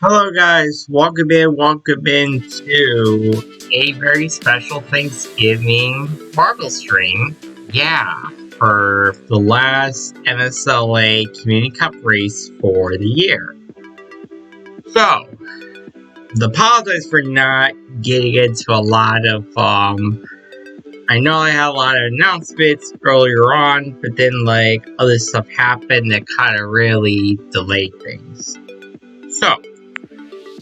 Hello guys, welcome in to a very special Thanksgiving Marvel stream. Yeah, for the last MSLA Community Cup race for the year. So, apologize for not getting into a lot of, I know I had a lot of announcements earlier on, but then other stuff happened that kind of really delayed things. So,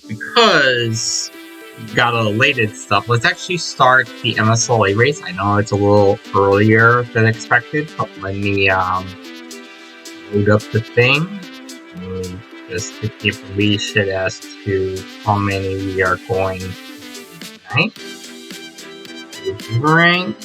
because we got all the latest stuff, let's actually start the MSLA race. I know it's a little earlier than expected, but let me load up the thing and just get the information as to how many we are going tonight. Rank.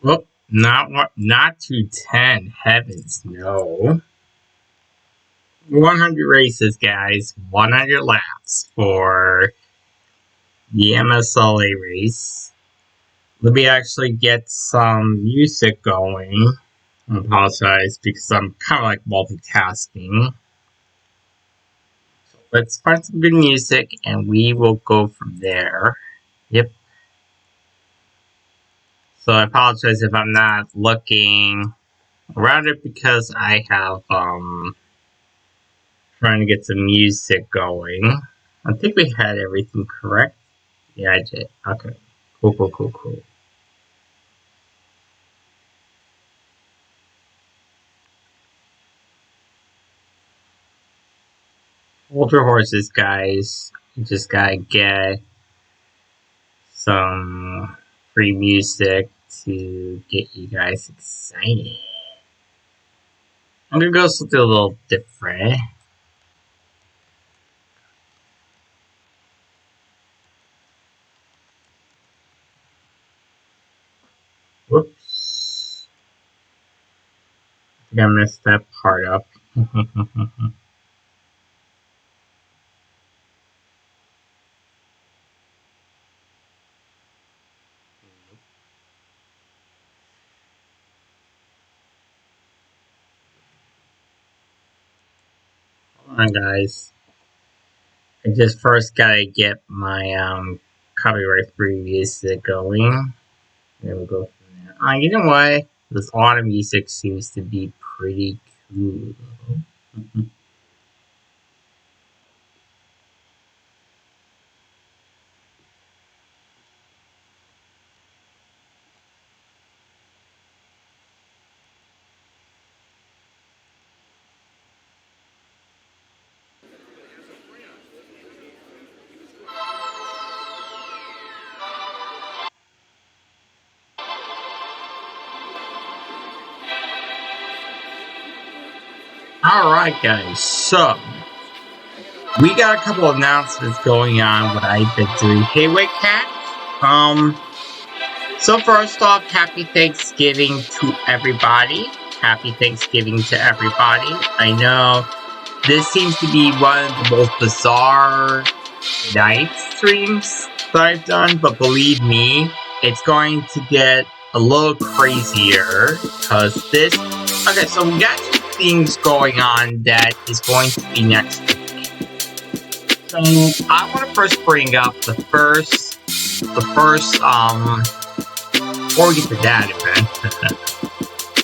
Well, not to 10. Heavens, no. 100 races, guys. 100 laps for the MSLA race. Let me actually get some music going. I apologize because I'm kind of multitasking. So let's find some good music and we will go from there. Yep. So I apologize if I'm not looking around it because I have trying to get some music going. I think we had everything correct. Yeah, I did. Okay. Cool. Hold your horses, guys. You just gotta get some free music to get you guys excited. I'm gonna go something a little different. Whoops. I think I messed that part up. Hold on, guys. I just first gotta get my copyright free music going. Then we'll go from there. You know what? This autumn music seems to be pretty cool. Alright guys, so we got a couple of announcements going on what I've been doing. Hey wait cat. So first off, happy Thanksgiving to everybody. Happy Thanksgiving to everybody. I know this seems to be one of the most bizarre night streams that I've done, but believe me, it's going to get a little crazier because this. Okay, so we got two things going on that is going to be next week. So I want to first bring up the first before we get to that event.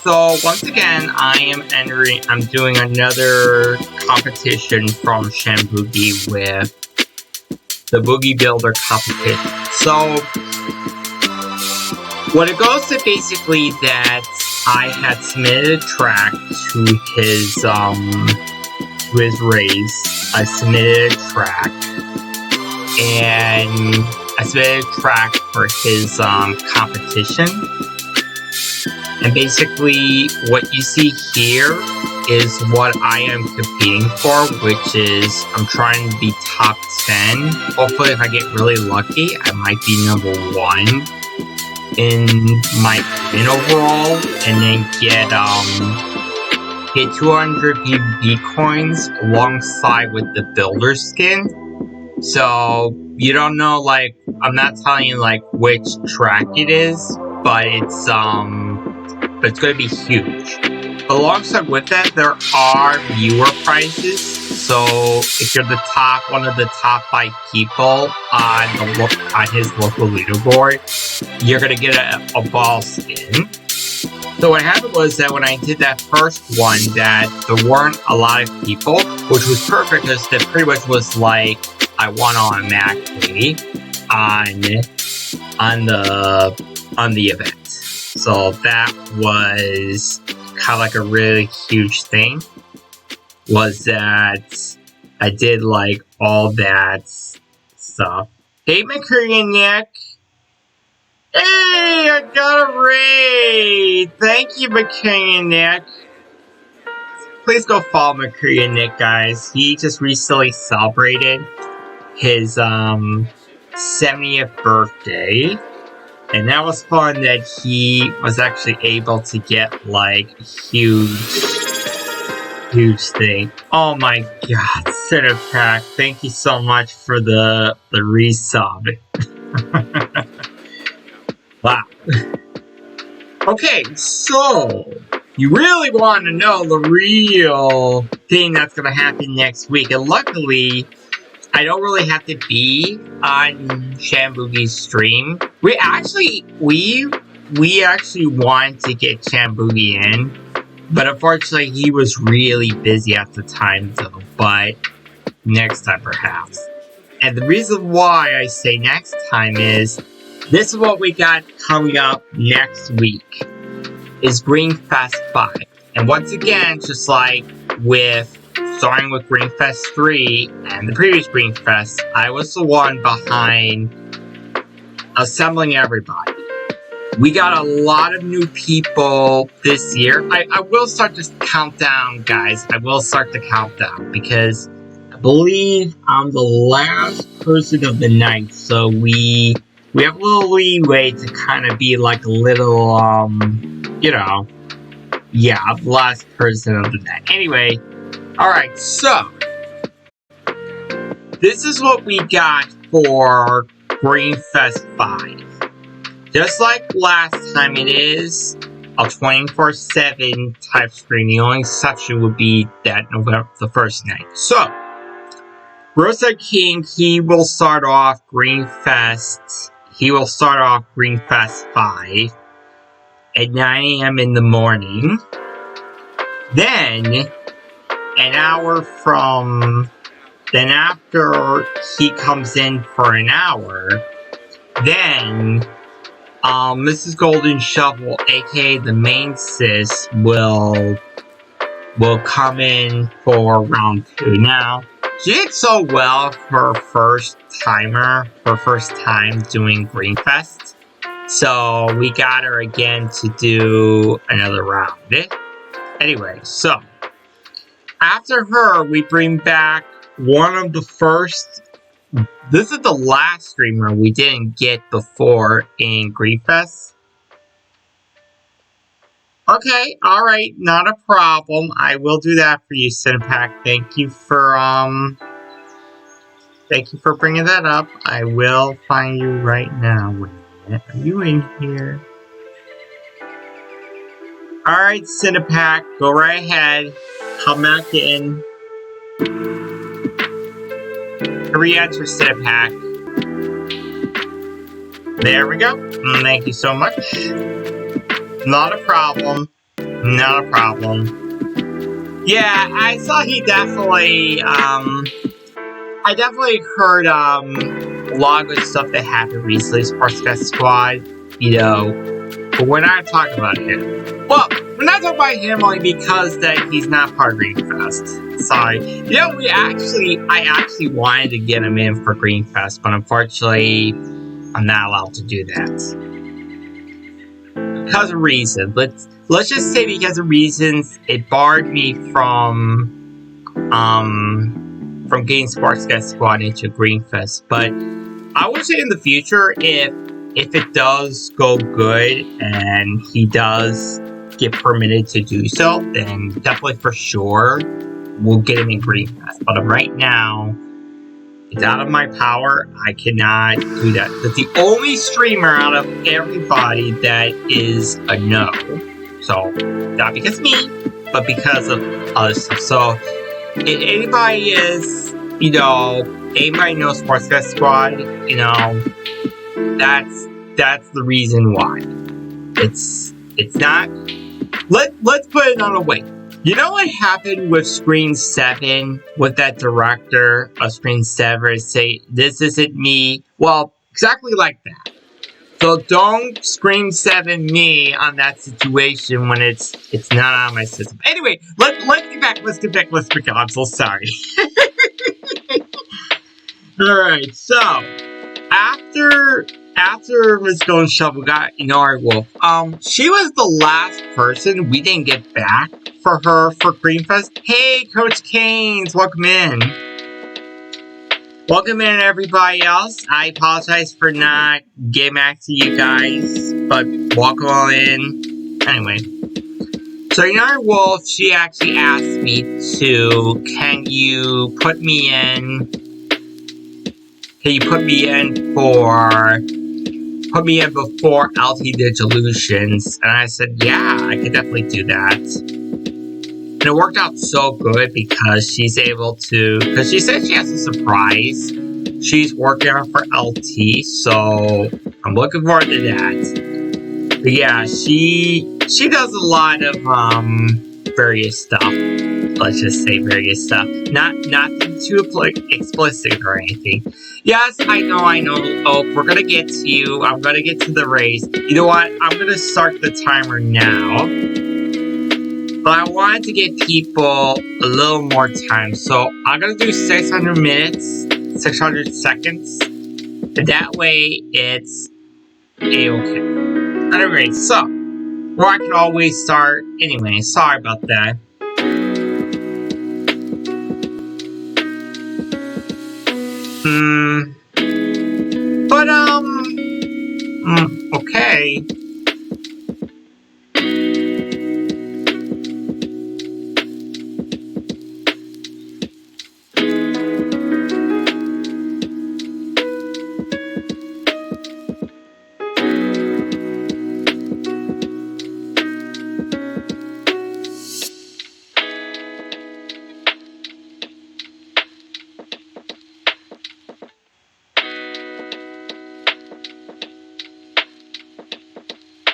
So once again, I'm doing another competition from Shambugi with the Boogie Builder competition. So what it goes to basically that I had submitted a track to his race. I submitted a track and I submitted a track for his competition. And basically what you see here is what I am competing for, which is I'm trying to be top 10. Hopefully if I get really lucky, I might be number 1 in my win overall, and then get get 200 PvP coins alongside with the builder skin. So you don't know, like, I'm not telling you like which track it is, but it's gonna be huge. Alongside with that, there are viewer prizes. So if you're one of the top 5 people on his local leaderboard, you're gonna get a ball skin. So what happened was that when I did that first one, that there weren't a lot of people, which was perfect because that pretty much was like I won automatically on the event. So that was kind of like a really huge thing. Was that I did like all that stuff. Hey, McCurry and Nick. Hey, I got a raid! Thank you, McCurry and Nick. Please go follow McCurry and Nick, guys. He just recently celebrated his 70th birthday. And that was fun that he was actually able to get like a huge thing. Oh my god, Cinepack, thank you so much for the resub. Wow. Okay, so you really want to know the real thing that's going to happen next week. And luckily, I don't really have to be on Shamboogie's stream. We actually wanted to get Shamboogie in, but unfortunately he was really busy at the time though. But next time perhaps. And the reason why I say next time is this is what we got coming up next week is Greenfest 5. And once again, just like starting with Greenfest 3 and the previous Greenfest, I was the one behind assembling everybody. We got a lot of new people this year. I will start to count down, guys. I will start to count down because I believe I'm the last person of the night. So we have a little leeway to kind of be like a little, last person of the night. Anyway, alright, so this is what we got for Greenfest 5. Just like last time, it is a 24/7 type stream. The only exception would be that November, the first night. So, Rosa King, he will start off Greenfest 5 at 9 a.m. in the morning. Then, after he comes in for an hour, then Mrs. Golden Shovel, aka the main sis, will come in for round 2. Now, she did so well for her first time doing Greenfest. So we got her again to do another round. Anyway, so after her, we bring back one of the first. This is the last streamer we didn't get before in Greenfest. Okay, alright, not a problem. I will do that for you, Cinepack. Thank you for bringing that up. I will find you right now. Wait a minute, are you in here? Alright, Cinepack, go right ahead. Come back in. Re-enter Cinepack. There we go. Thank you so much. Not a problem. Not a problem. Yeah, I saw he definitely, I definitely heard, a lot of good stuff that happened recently, Sportscast Squad, but we're not talking about him. Well, we're not talking about him only because that he's not part of Greenfest. Sorry. I actually wanted to get him in for Greenfest, but unfortunately, I'm not allowed to do that. Because of reasons. Let's just say because of reasons, it barred me from getting Sportscast Squad into Greenfest. But I would say in the future, if it does go good and he does get permitted to do so, then definitely for sure we'll get him in Green Fest. But right now, it's out of my power. I cannot do that. That's the only streamer out of everybody that is a no. So, not because of me, but because of other stuff. So, if anybody is, anybody knows Sportscast Squad, that's the reason why. It's not. Let's put it another way. You know what happened with Screen 7 with that director of Screen 7 say, this isn't me? Well, exactly like that. So don't Screen 7 me on that situation when it's not on my system. Anyway, let's get back. I'm so sorry. Alright, so after Miss Golden Shovel got Inari Wolf, she was the last person we didn't get back for her for Greenfest. Hey, Coach Canes, welcome in. Welcome in, everybody else. I apologize for not getting back to you guys, but welcome on in. Anyway, so Inari Wolf, she actually asked me to, can you put me in before LT Digillusions? And I said, yeah, I could definitely do that. And it worked out so good because she's able to, because she said she has a surprise she's working on for LT, so I'm looking forward to that. But yeah, she does a lot of various stuff. Let's just say various stuff. Nothing too explicit or anything. Yes, I know. Oh, we're gonna get to you. I'm gonna get to the race. You know what? I'm gonna start the timer now. But I wanted to give people a little more time. So I'm gonna do 600 minutes, 600 seconds. And that way it's A-okay. Anyway, so where I can always start. Anyway, sorry about that. Okay.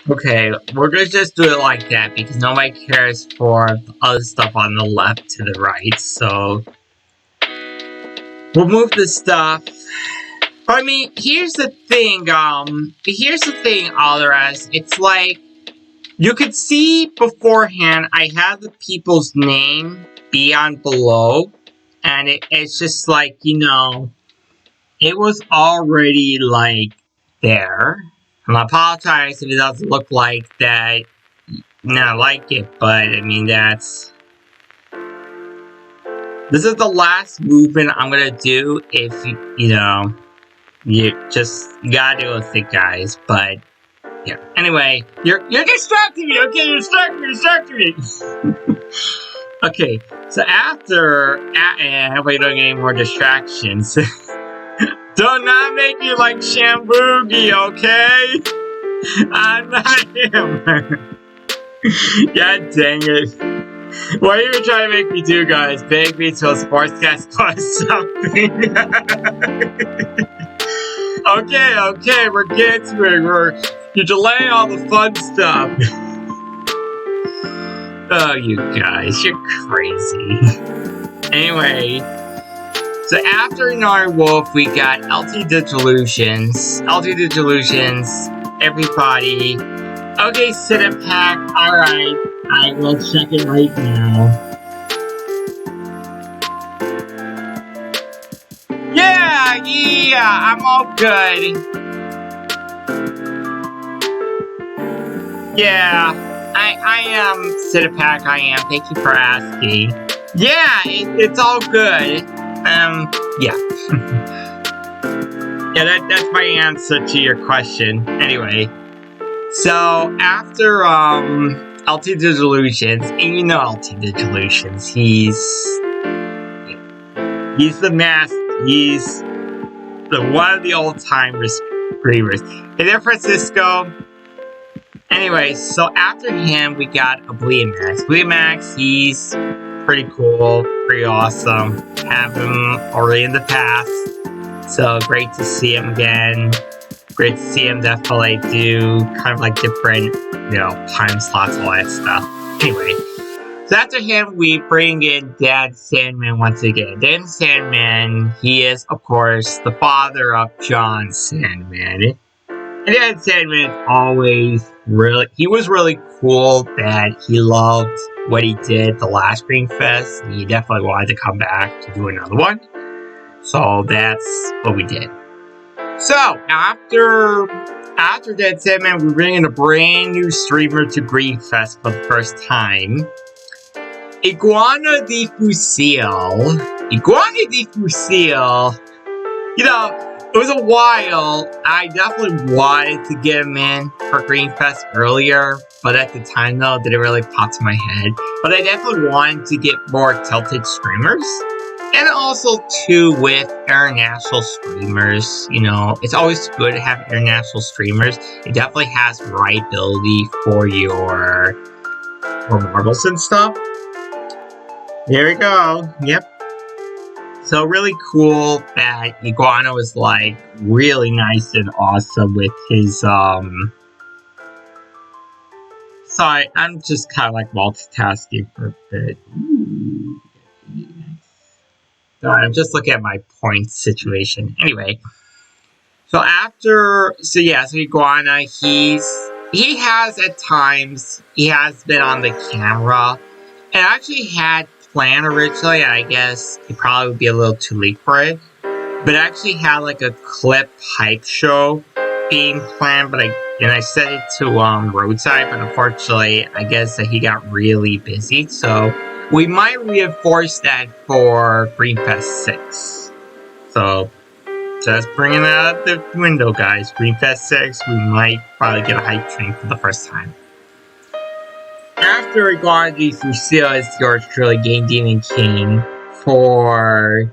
Okay, we're gonna just do it like that because nobody cares for the other stuff on the left to the right, so we'll move this stuff. But I mean, here's the thing, Alderez, it's like, you could see beforehand, I had the people's name be on below, and it's just like, it was already, like, there. And I apologize if it doesn't look like that, not like it, but I mean, this is the last movement I'm gonna do if, you gotta deal with it, guys, but, yeah. Anyway, you're distracting me, okay? You're distracting me! Okay, so after, and we don't get any more distractions. Do not make me like Shamboogie, okay? I'm not him. God dang it. What are you trying to make me do, guys? Beg me to a Sportscast or something? Okay, we're getting to it. You're delaying all the fun stuff. Oh, you guys, you're crazy. Anyway, so after Inari Wolf, we got LT Digillusions, everybody. Okay, Sit and Pack, alright, I will check it right now. Yeah, I'm all good. Yeah. I am Sit and Pack, I am. Thank you for asking. Yeah, it's all good. Yeah. Yeah, that's my answer to your question. Anyway. So, after LT Delusions, and you know LT Delusions. He's the master. He's the one of the old timers screamers. And then Francisco. Anyway, so after him, we got a Bleemax. Bleemax, he's pretty cool, pretty awesome. Have him already in the past, so great to see him again. Great to see him definitely do kind of like different, time slots, all that stuff. Anyway, so after him, we bring in Dad Sandman once again. Dad Sandman, he is, of course, the father of John Sandman. And Dad Sandman he was really cool that he loved what he did the last Green Fest. And he definitely wanted to come back to do another one. So that's what we did. So, after Dad Sandman, we bring in a brand new streamer to Green Fest for the first time. Iguana de Fusil. It was a while. I definitely wanted to get him in for Green Fest earlier, but at the time, though, it didn't really pop to my head. But I definitely wanted to get more tilted streamers. And also, too, with international streamers, it's always good to have international streamers. It definitely has variability for marbles and stuff. There we go. Yep. So really cool that Iguana was like really nice and awesome with his Sorry, I'm just kind of like multitasking for a bit. Ooh. Sorry, I'm just looking at my points situation. Anyway, so Iguana, he has at times, he has been on the camera, and actually had planned originally, I guess it probably would be a little too late for it, but I actually had like a clip hype show being planned, but I sent it to Roadside, but unfortunately, I guess that he got really busy, so we might reinforce that for Green Fest 6. So, just bringing that out the window, guys. Green Fest 6, we might probably get a hype train for the first time. After Iguana de Fusil is yours truly, Game Demon King, to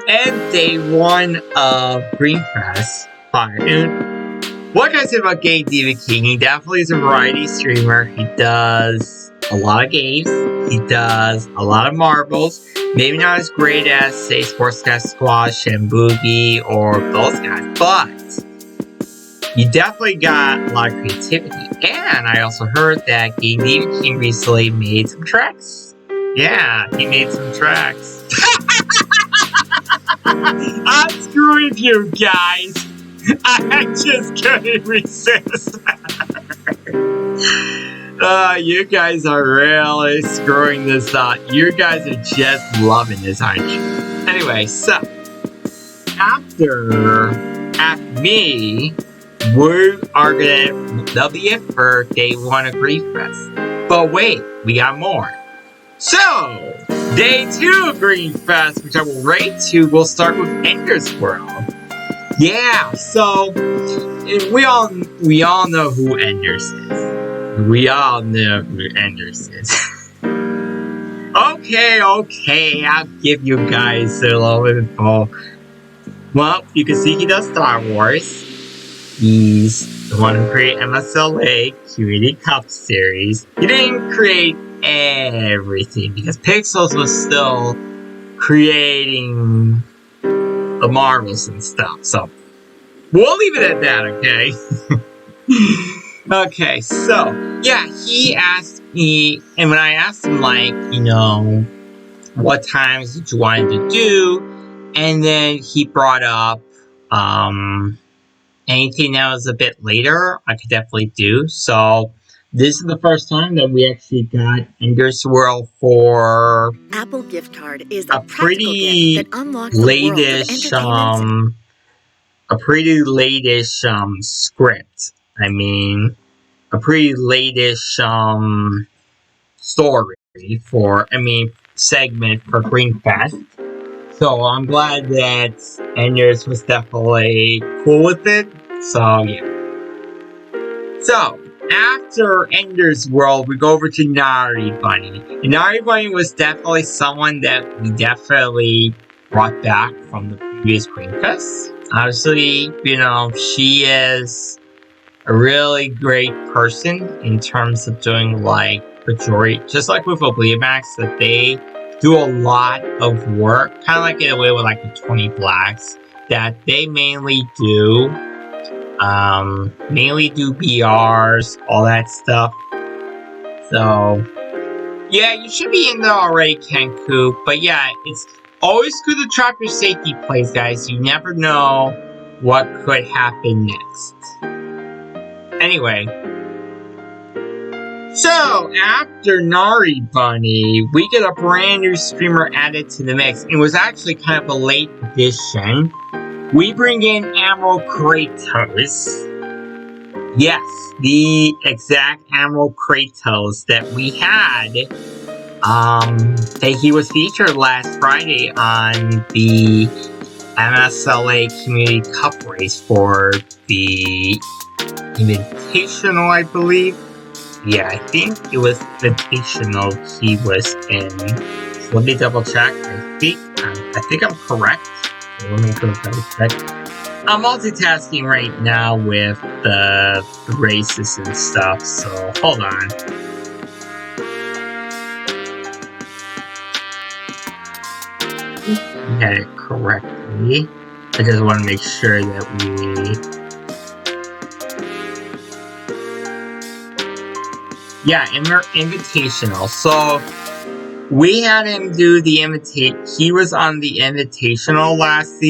end day 1 of Green Fest. And what can I say about Game Demon King? He definitely is a variety streamer. He does a lot of games. He does a lot of marbles. Maybe not as great as, say, Sportscast Squash and Boogie or those guys, but you definitely got a lot of creativity. And I also heard that Game Demon King recently made some tracks. Yeah, he made some tracks. I'm screwing you guys. I just couldn't resist. You guys are really screwing this up. You guys are just loving this, aren't you? Anyway, so after me, that'll be it for day 1 of Green Fest. But wait, we got more. So, day 2 of Green Fest, which I will rate to, we'll start with Ender's World. Yeah, so we all know who Enders is. We all know who Enders is. Okay, I'll give you guys a little info. Well, you can see he does Star Wars. He's the one who created MSLA, Community Cup Series. He didn't create everything because Pixels was still creating the marbles and stuff. So we'll leave it at that, okay? Okay, so yeah, he asked me, and when I asked him, like, what times did you want to do, and then he brought up anything that was a bit later, I could definitely do. So this is the first time that we actually got Ender's World for Apple gift card is a pretty gift that unlocks latest a pretty latest script. I mean, a pretty latest story segment for Green Fest. So I'm glad that Enders was definitely cool with it. So yeah. So after Ender's World, we go over to Nari Bunny. And Nari Bunny was definitely someone that we definitely brought back from the previous Queencast. Obviously, she is a really great person in terms of doing like majority, just like with Oblivimax, that they do a lot of work, kind of like in a way with like the 20 Blacks, that they mainly do BRs, all that stuff. So yeah, you should be in there already, Kenku. But yeah, it's always good to drop your safety plays, guys. You never know what could happen next. Anyway, so after Nari Bunny, we get a brand new streamer added to the mix. It was actually kind of a late addition. We bring in Admiral Kratos. Yes, the exact Admiral Kratos that we had. He was featured last Friday on the MSLA Community Cup race for the Invitational, I believe. Yeah, I think it was Invitational he was in. Let me double check. I think I'm correct. Let me go double check. I'm multitasking right now with the races and stuff, so hold on. We had it correctly. I just want to make sure that Yeah, Invitational. So we had him do the he was on the Invitational last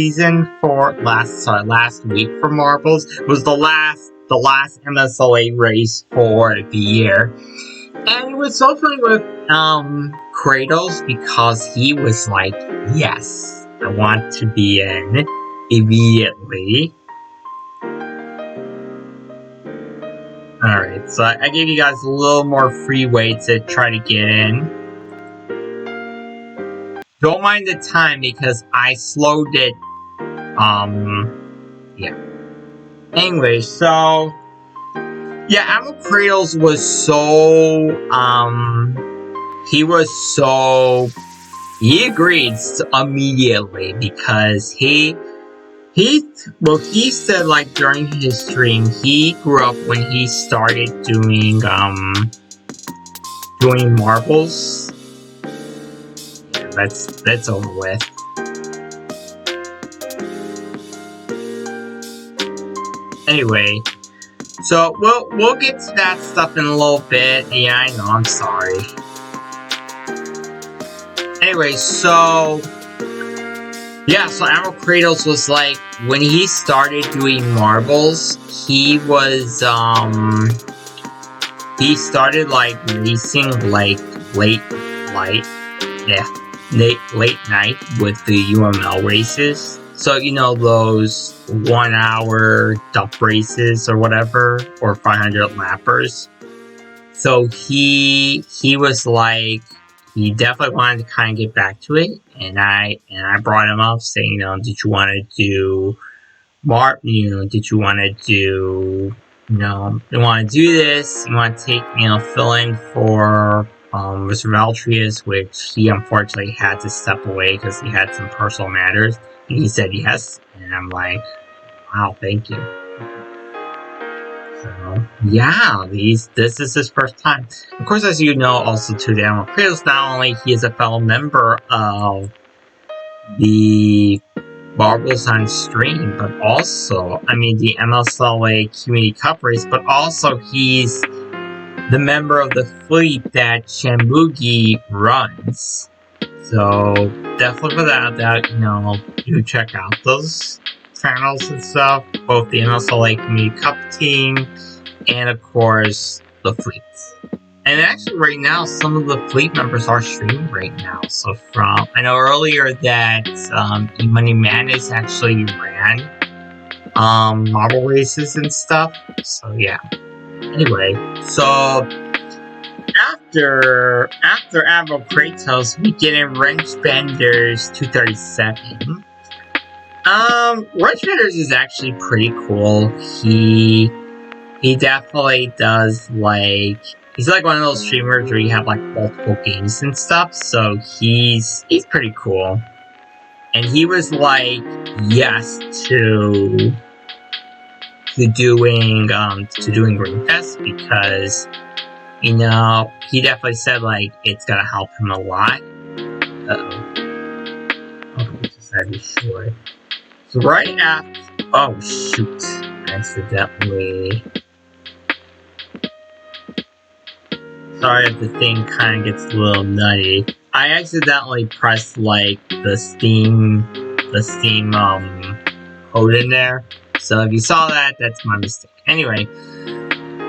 week for Marbles. It was the last MSLA race for the year. And it was so funny with Kratos because he was like, yes, I want to be in immediately. Alright, so I gave you guys a little more freeway to try to get in. Don't mind the time because I slowed it. Yeah. Anyway, so yeah, Admiral Kratos was he agreed immediately because he said like during his stream he grew up when he started doing marbles. Yeah, that's over with. Anyway, so we'll get to that stuff in a little bit. Yeah, I know, I'm sorry. Anyway, so yeah, so Admiral Kratos was like, when he started doing marbles, he started like racing like late night with the UML races. So, those 1 hour dump races or whatever, or 500 lappers. So he was like, he definitely wanted to kind of get back to it, and I brought him up saying, did you want to do did you want to do, you want to do this, you want to take, fill in for Mr. Valtrius, which he unfortunately had to step away because he had some personal matters. And he said yes, and I'm like, wow, thank you. So, yeah, this is his first time. Of course, as you know, also to the Admiral Kratos, not only he is a fellow member of the Marbles on Stream, but also, the MSLA Community Cup race, but also he's the member of the fleet that Shambugi runs. So definitely without that, you check out those channels and stuff, both the MSLA Community Cup team and of course the fleets. And actually right now some of the fleet members are streaming right now. So I know earlier that Money Madness actually ran marble races and stuff. So yeah. Anyway, so after Admiral Kratos, we get in Wrench Benders 237. Wrench Benders is actually pretty cool. he definitely does like he's like one of those streamers where you have like multiple games and stuff. So he's pretty cool, and he was like yes to doing Greenfest because he definitely said like it's gonna help him a lot. Okay, just had to be sure. So right after, oh shoot, accidentally. Sorry if the thing kind of gets a little nutty. I accidentally pressed like the Steam code in there. So if you saw that, that's my mistake. Anyway,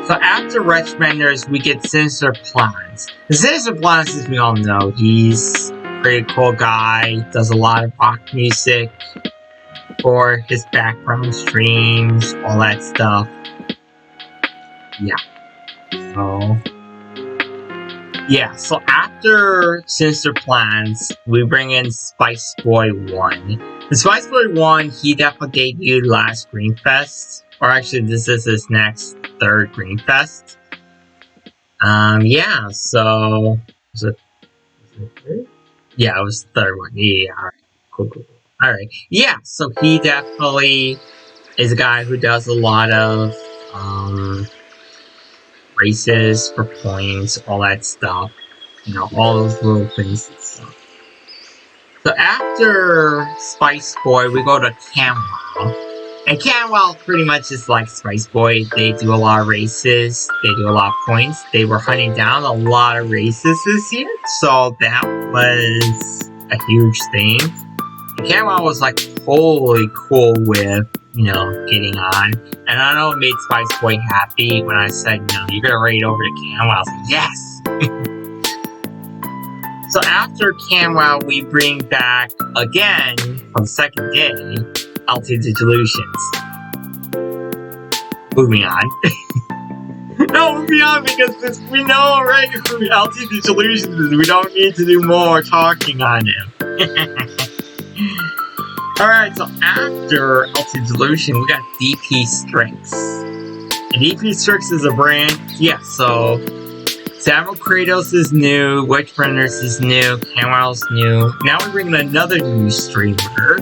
so after Wretch Benders, we get Sinister Plans. Sinister Plans, as we all know, he's a pretty cool guy, does a lot of rock music for his background streams, all that stuff. So after Sinister Plans, we bring in Spice Boy 1. The Spice Boy 1, he definitely debuted last Greenfest. Or actually, this is his next third Greenfest. So... Was it third? Yeah, it was the third one. Yeah, alright. Cool. Alright. Yeah, so he definitely is a guy who does a lot of, races for points, all that stuff. All those little things and stuff. So after Spice Boy, we go to Camwell. And Camwell pretty much is like Spice Boy. They do a lot of races. They do a lot of points. They were hunting down a lot of races this year. So that was a huge thing. And Camwell was like totally cool with, getting on. And I know it made Spice Boy happy when I said, you're gonna raid over to Camwell. I was like, yes! So after Camwell, we bring back, again, for the second day, Altitude Delusions. Moving on. No, moving on, because we know already who Altitude Delusions is. We don't need to do more talking on him. Alright, so after Altitude Delusion, we got DP Strix. And DP Strix is a brand, so Samuel Kratos is new, Witchburners is new, Camwell's new. Now we're bringing another new streamer,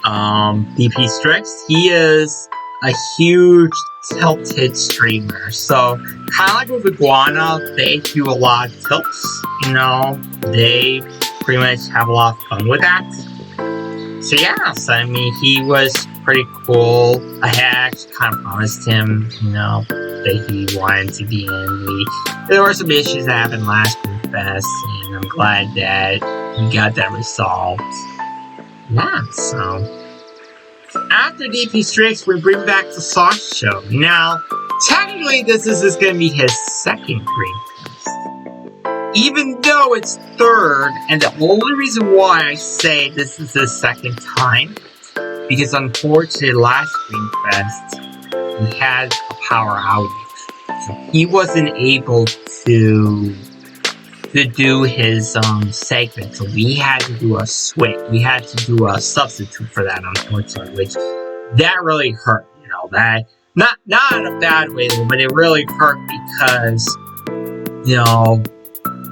DP Strix. He is a huge tilted streamer. So, kind of like with Iguana, they do a lot of tilts, they pretty much have a lot of fun with that. So he was pretty cool. I had actually kind of promised him, that he wanted to be in. There were some issues that happened last Fest, and I'm glad that we got that resolved. So after DP Strix, we bring back the Sauce Show. Now, technically, this is going to be his second Greenfest. Even though it's third, and the only reason why I say this is his second time, because unfortunately last Greenfest, he had a power outage. So he wasn't able to do his segment, so we had to do a switch. We had to do a substitute for that, unfortunately, which that really hurt, that not in a bad way though, but it really hurt because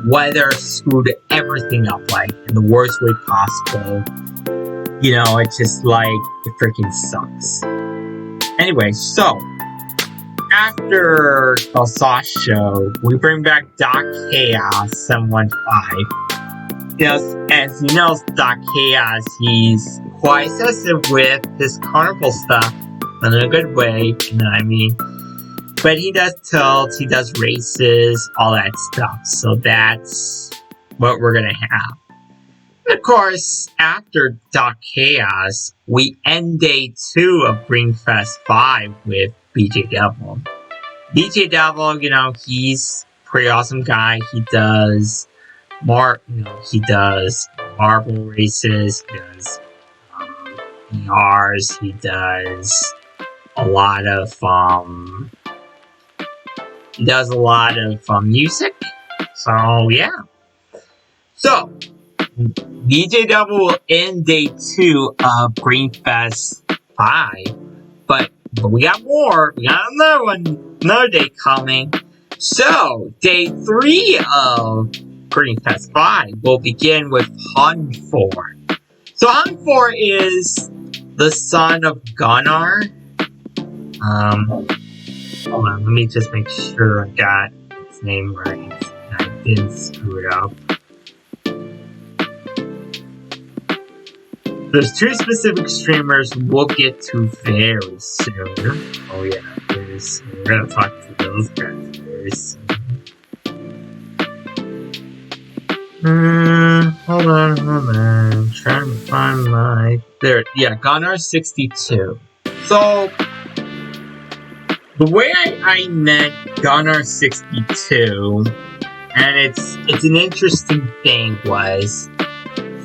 weather screwed everything up, like, in the worst way possible. It's just like, it freaking sucks. Anyway, so, after the Sauce Show, we bring back Doc Chaos 715. As you know, Doc Chaos, he's quite obsessive with his carnival stuff, in a good way, But he does tilts, he does races, all that stuff. So that's what we're gonna have. And of course, after Doc Chaos, we end day 2 of Greenfest 5 with BJ Devil. BJ Devil, he's a pretty awesome guy. He does he does marble races, he does PRs, he does a lot of music. So So DJ Double will end day 2 of Greenfest 5, but But we got more. We got another one, another day coming. So, day 3 of Green Fest 5 will begin with Hunfor. So Hunfor is the son of Gunnar. Hold on, let me just make sure I got his name right. I didn't screw it up. There's 2 specific streamers we'll get to very soon. Oh yeah, we're gonna talk to those guys very soon. Hold on. I'm trying to find my... There, yeah, Gunnar 62. So, the way I met Gunnar 62, and it's an interesting thing, was...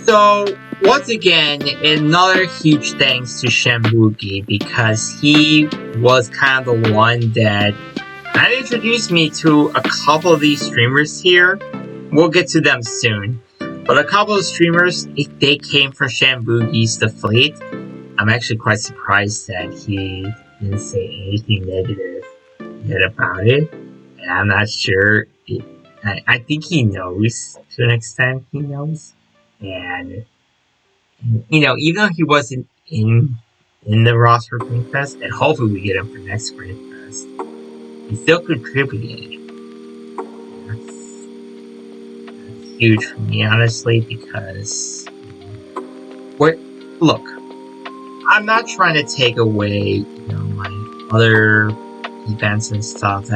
So, once again, another huge thanks to Shambuki, because he was kind of the one that introduced me to a couple of these streamers here. We'll get to them soon. But a couple of streamers, they came from Shambuki's The Fleet. I'm actually quite surprised that he didn't say anything negative yet about it. And I'm not sure. I think he knows, to an extent, he knows. And, you know, even though he wasn't in the roster for Green Fest, and hopefully we get him for next Green Fest, he still contributed. Huge for me, honestly, because look, I'm not trying to take away, you know, my other events and stuff.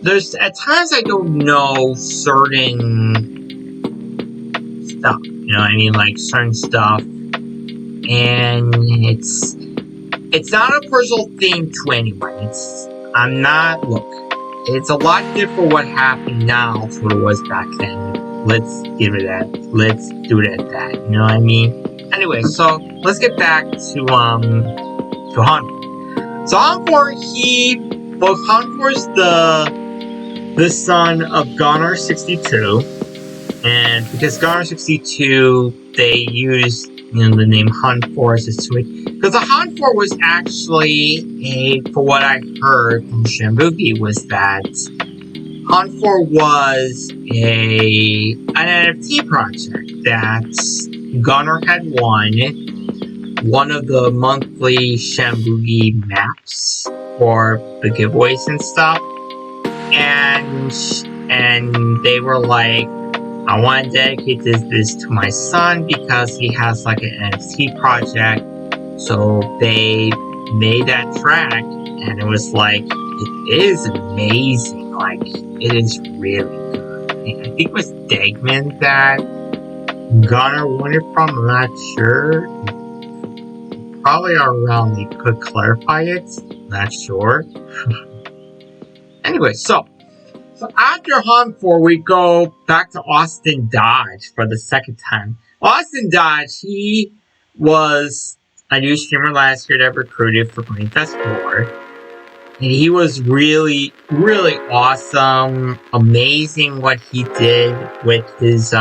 There's at times I don't know certain stuff, you know what I mean, like certain stuff, and it's not a personal thing to anyone. It's a lot different what happened now to what it was back then. Let's do it at that. You know what I mean? Anyway, so let's get back to Hunfor. So Hunfor's the son of Gunnar 62, and because Gunnar 62, they used, you know, the name Hunfor as a switch. Because the Hunfor was actually for what I heard from Shambuki, was that Hunfor was an NFT project that Gunnar had won one of the monthly Shambuki maps for the giveaways and stuff, and they were like, I want to dedicate this to my son because he has like an NFT project. So they made that track, and it was like, it is amazing. Like, it is really good. I think it was Dagman that Gunnar won it from. I'm not sure. Probably around, they could clarify it. Not sure. Anyway, so after Hunfor, we go back to Austin Dodge for the second time. Austin Dodge, he was a new streamer last year that recruited for Green Fest 4. And he was really, really awesome. Amazing what he did with his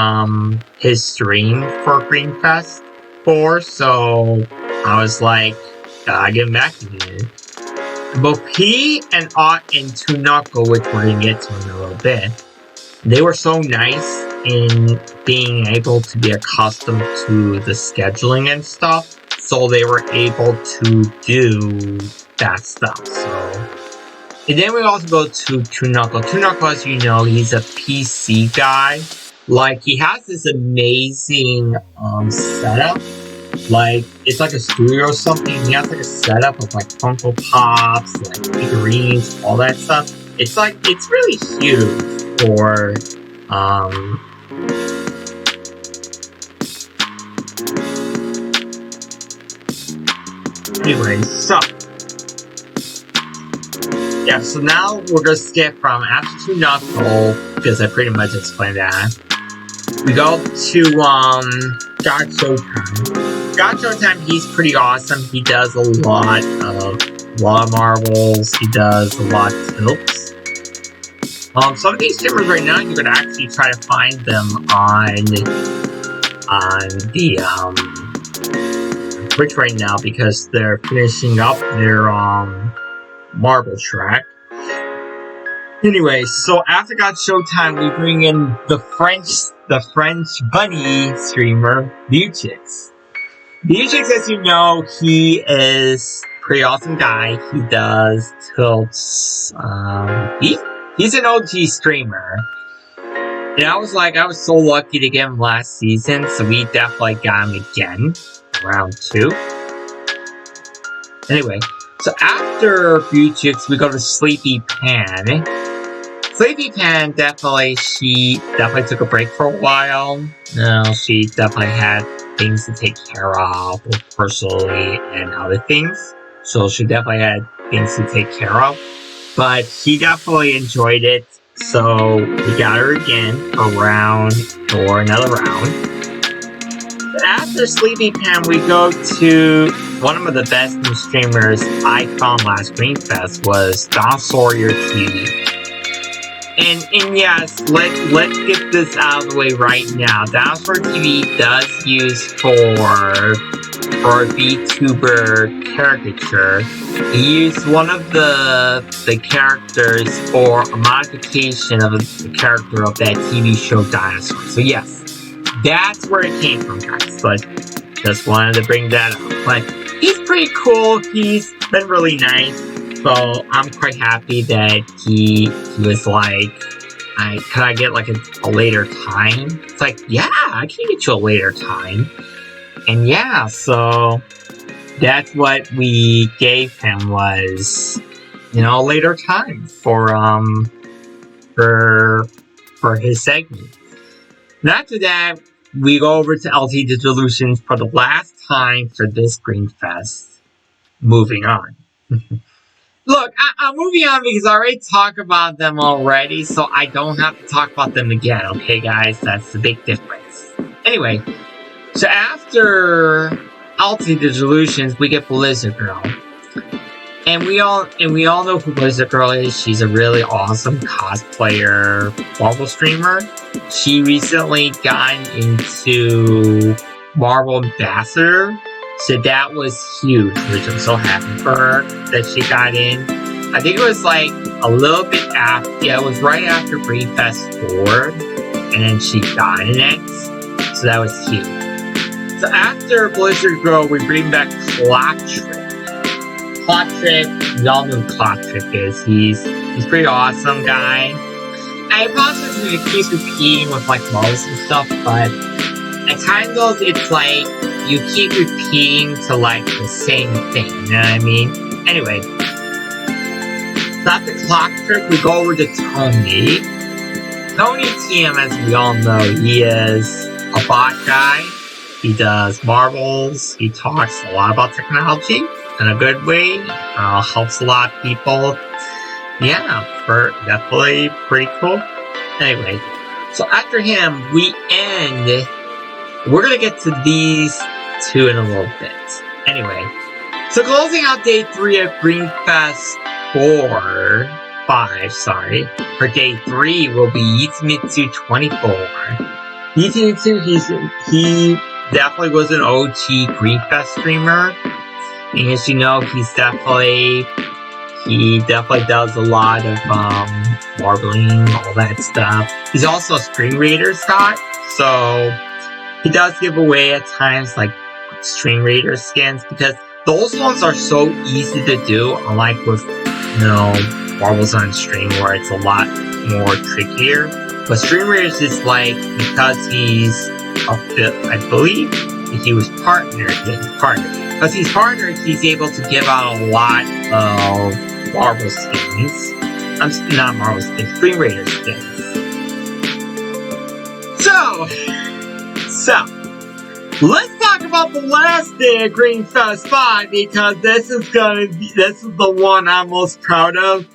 stream for Green Fest 4. So I was like, gotta get back to him. Both he and Ott and Tunako, which we're gonna get to in a little bit, they were so nice in being able to be accustomed to the scheduling and stuff. So they were able to do that stuff. So, and then we also go to Tunako. Tunako, as you know, he's a PC guy. Like, he has this amazing setup. Like, it's like a studio or something. He has like a setup of like Funko Pops, like figurines, all that stuff. It's like, it's really huge for anyway, so yeah, so now we're gonna skip from after Tunako, because I pretty much explained that. We go to God Showtime. God Showtime, he's pretty awesome. He does a lot of marbles. He does a lot of tilts. Some of these streamers right now, you could actually try to find them on the Which right now because they're finishing up their marble track. Anyway, so after got Showtime, we bring in the French bunny streamer, Viewchicks. Viewchicks, as you know, he is a pretty awesome guy. He does tilts. He's an OG streamer. And I was so lucky to get him last season, so we definitely got him again, round 2. Anyway, so after Viewchicks, we go to Sleepy Pan. Sleepy Pan she definitely took a break for a while. She definitely had things to take care of, both personally and other things. So she definitely had things to take care of. But she definitely enjoyed it. So we got her again for another round. After Sleepy Pan, we go to one of the best new streamers I found last Greenfest was Don Sawyer TV. And yes, let's get this out of the way right now. Don Sawyer TV does use for a VTuber caricature. He used one of the characters for a modification of the character of that TV show Dinosaur. So yes, that's where it came from, guys. But just wanted to bring that up. But he's pretty cool. He's been really nice. So I'm quite happy that he was like, can I get like a later time? It's like, yeah, I can get you a later time. And yeah, so that's what we gave him was, a later time for his segment. And after that, we go over to LT Dissolutions for the last time for this Greenfest. Moving on. Look, I'm moving on because I already talked about them already, so I don't have to talk about them again, okay, guys? That's the big difference. Anyway, so after LT Dissolutions, we get Blizzard Girl. And we all know who Blizzard Girl is. She's a really awesome cosplayer, Marvel streamer. She recently got into Marvel Ambassador. So that was huge, which I'm so happy for her that she got in. I think it was like a little bit after, it was right after Greenfest 4, and then she got in it. So that was huge. So after Blizzard Girl, we bring back Clock Trip. Clock Trip, y'all know who Clock Trip is. He's a pretty awesome guy. I apologize if he keeps repeating with like Marvels and stuff, but at times it's like you keep repeating to like the same thing, you know what I mean? Anyway, so after Clock Trip, we go over to Tony. Tony TM, as we all know, he is a bot guy. He does marbles. He talks a lot about technology in a good way. Helps a lot of people. Yeah, definitely pretty cool. Anyway, so after him, we end. We're gonna get to these two in a little bit. Anyway, so closing out day 3 of Greenfest 5, for day 3 will be Yitsumitsu 24. Yitsumitsu, he definitely was an OG Greenfest streamer. And as you know, he definitely does a lot of marbling, all that stuff. He's also a String Raider Scott, so he does give away at times like String Raider skins because those ones are so easy to do, unlike with marbles on string where it's a lot more trickier. But String Raiders is like, because he's I believe he was partnered. Because he's partnered, he's able to give out a lot of marble skins. Not marble skins, String Raider skins. So, let's talk about the last day of Greenfest 5 because this is the one I'm most proud of.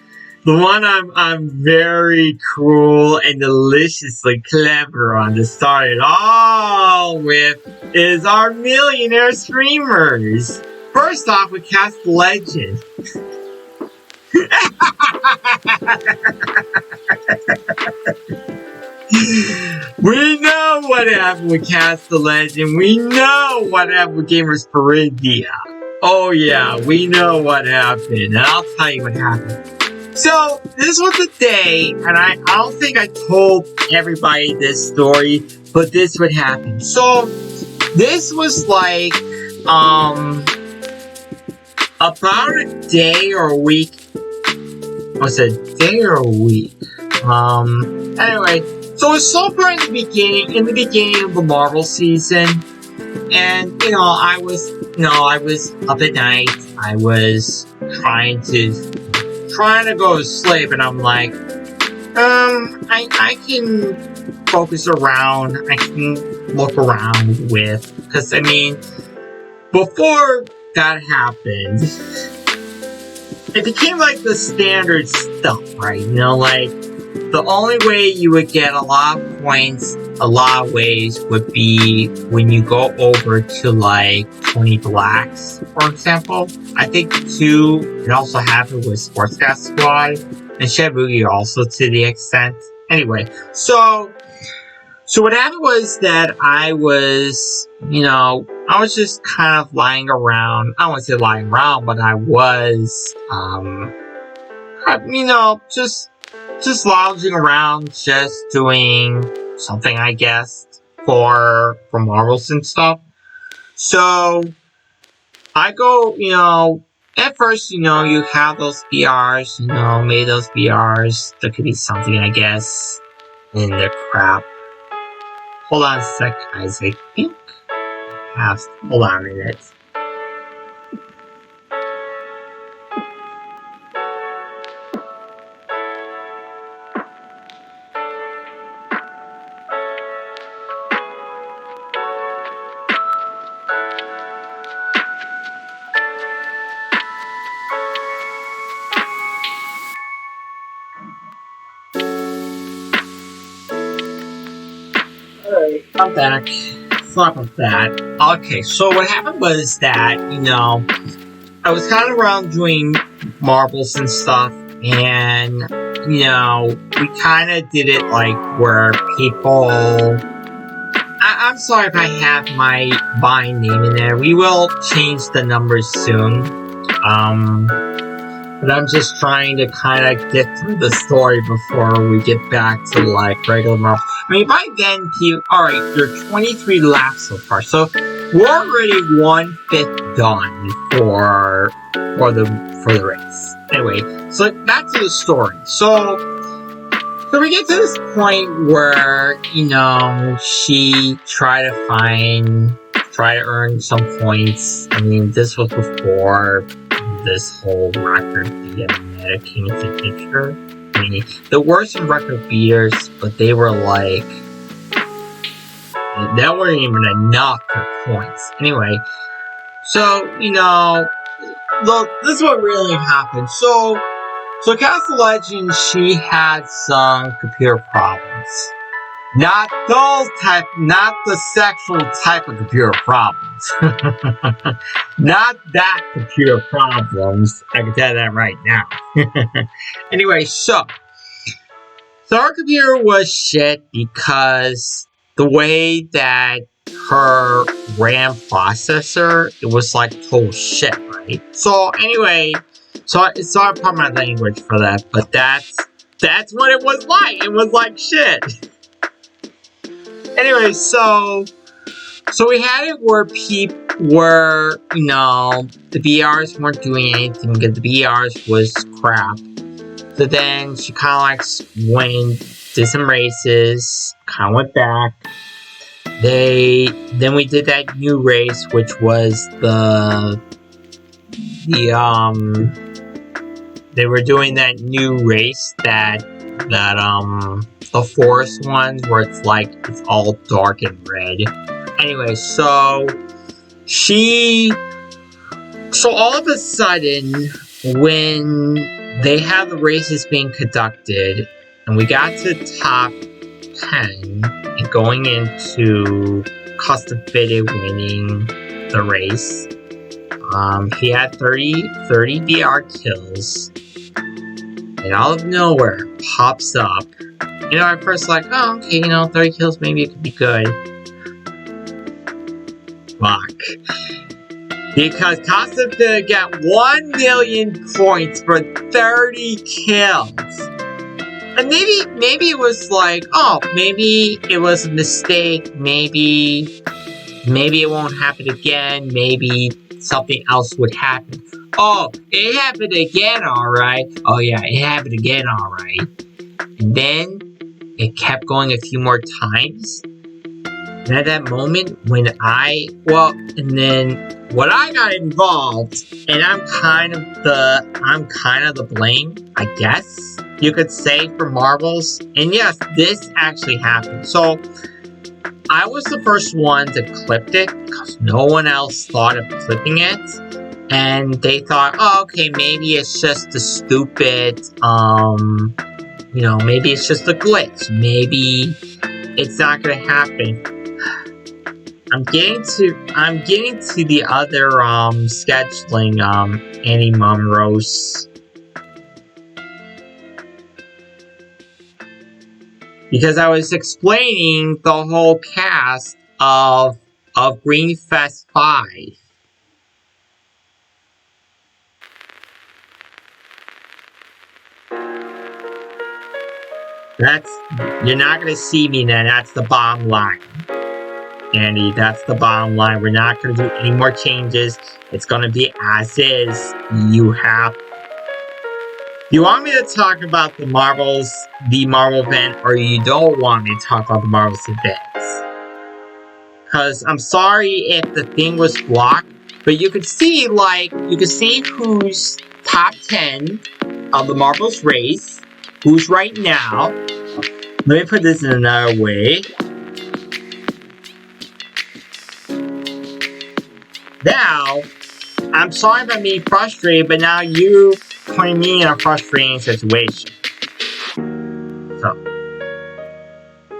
The one I'm very cool and deliciously clever on to start it all with is our millionaire streamers. First off, we cast Legend. We know what happened with Cast the Legend. We know what happened with Gamers for India. Oh yeah, we know what happened. And I'll tell you what happened. So, this was the day, and I don't think I told everybody this story, but this would happen. So, this was like, about a day or a week. Was it a day or a week? Anyway, so it's so far in the beginning of the Marvel season, and, I was up at night, I was trying to go to sleep, and I'm like, I can focus around, I can look around with, because, before that happened, it became like the standard stuff, right? Like, the only way you would get a lot of points, a lot of ways, would be when you go over to, like, 20 blacks, for example. I think, too, it also happened with Sportscast Squad, and Shibuya also, to the extent. Anyway, so what happened was that I was just kind of lying around. I don't want to say lying around, but I was, just lounging around, just doing something, I guess, for Marvels and stuff. So, I go, at first, you have those BRs, maybe those BRs, there could be something, I guess, in the crap. Hold on a sec, guys, I think hold on a minute. Alright, I'm back. Sorry about that. Okay, so what happened was that, I was kind of around doing marbles and stuff, and, we kind of did it like where people... I'm sorry if I have my buying name in there. We will change the numbers soon. But I'm just trying to kind of get through the story before we get back to, like, regular Marvel. By then, alright, there are 23 laps so far, so we're already 1/5 done for the race. Anyway, so back to the story. So we get to this point where, she tried to earn some points. This was before this whole record beat meta came into the picture. There were some record beaters, but they were like, that weren't even enough for points. Anyway, so, look, this is what really happened. So Cast the Legend, she had some computer problems. Not the sexual type of computer problems. Not that computer problems. I can tell you that right now. Anyway, so our computer was shit because the way that her RAM processor, it was like total shit, right? So anyway, it's not part of my language for that, but that's what it was like. It was like shit. Anyway, so we had it where the BRs weren't doing anything because the BRs was crap. So then she kind of did some races, kind of went back. Then we did that new race, which was they were doing that new race that the forest ones where it's all dark and red. Anyway, so all of a sudden, when they had the races being conducted, and we got to top 10, and going into Custom Fitted winning the race, he had 30 BR kills, and out of nowhere pops up You know, at first like, oh, okay, you know, 30 kills, maybe it could be good. Fuck. Because Costa's gonna get 1 million points for 30 kills. And maybe it was like, oh, maybe it was a mistake, maybe it won't happen again, maybe something else would happen. Oh, it happened again, alright. Oh yeah, it happened again, alright. And then it kept going a few more times. And at that moment when when I got involved, and I'm kind of the blame, I guess you could say, for marbles. And yes, this actually happened. So I was the first one to clip it because no one else thought of clipping it. And they thought, oh, okay, maybe it's just a stupid, you know, maybe it's just a glitch. Maybe it's not gonna happen. I'm getting to the other scheduling Annie Monroe's, because I was explaining the whole cast of Greenfest 5. You're not gonna see me then, that's the bottom line. Andy, that's the bottom line. We're not gonna do any more changes. It's gonna be as is. You want me to talk about the Marvel event, or you don't want me to talk about the Marvel's event? Because I'm sorry if the thing was blocked, but you could see who's top 10 of the Marvel's race, who's right now. Let me put this in another way. Now, I'm sorry about being frustrated, but now you putting me in a frustrating situation.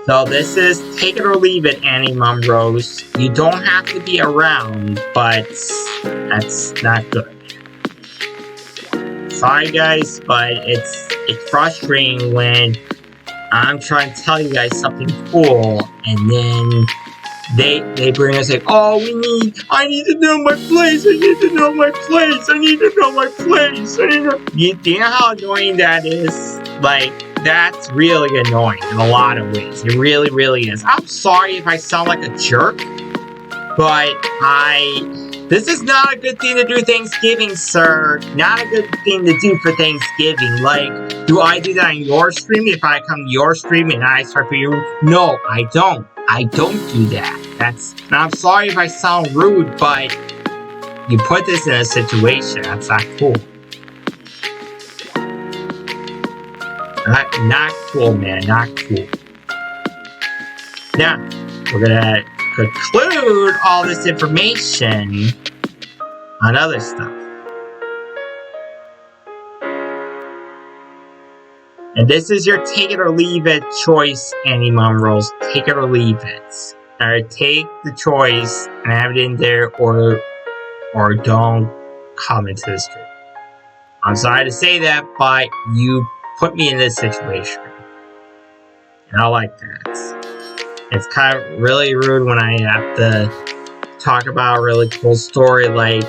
So this is take it or leave it, Annie Monroe's. You don't have to be around, but that's not good. Sorry guys, but it's frustrating when I'm trying to tell you guys something cool, and then they bring us like, oh, I need to know my place, I need to know my place, I need to know my place, do you know how annoying that is? Like, that's really annoying in a lot of ways. It really, really is. I'm sorry if I sound like a jerk, but this is not a good thing to do Thanksgiving, sir. Not a good thing to do for Thanksgiving. Like, do I do that on your stream if I come to your stream and I start for you? No, I don't. I don't do that. I'm sorry if I sound rude, but you put this in a situation. That's not cool. Not cool, man. Not cool. Now, we're gonna conclude all this information on other stuff. And this is your take it or leave it choice, Annie Monroe's. Take it or leave it. Or take the choice and have it in there, or don't come into the stream. I'm sorry to say that, but you put me in this situation. And I like that. It's kind of really rude when I have to talk about a really cool story. Like,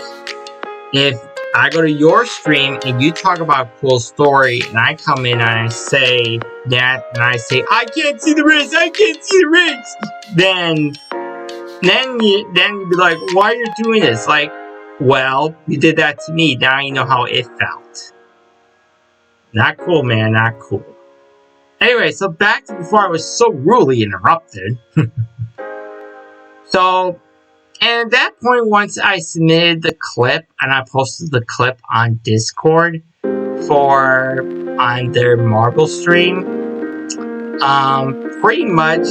if I go to your stream and you talk about a cool story, and I come in and I say that, and I say, I can't see the race, I can't see the race, then you'd be like, why are you doing this? Like, well, you did that to me, now you know how it felt. Not cool, man, not cool. Anyway, so back to before I was so rudely interrupted. So, and at that point, once I submitted the clip and I posted the clip on Discord on their Marvel stream, pretty much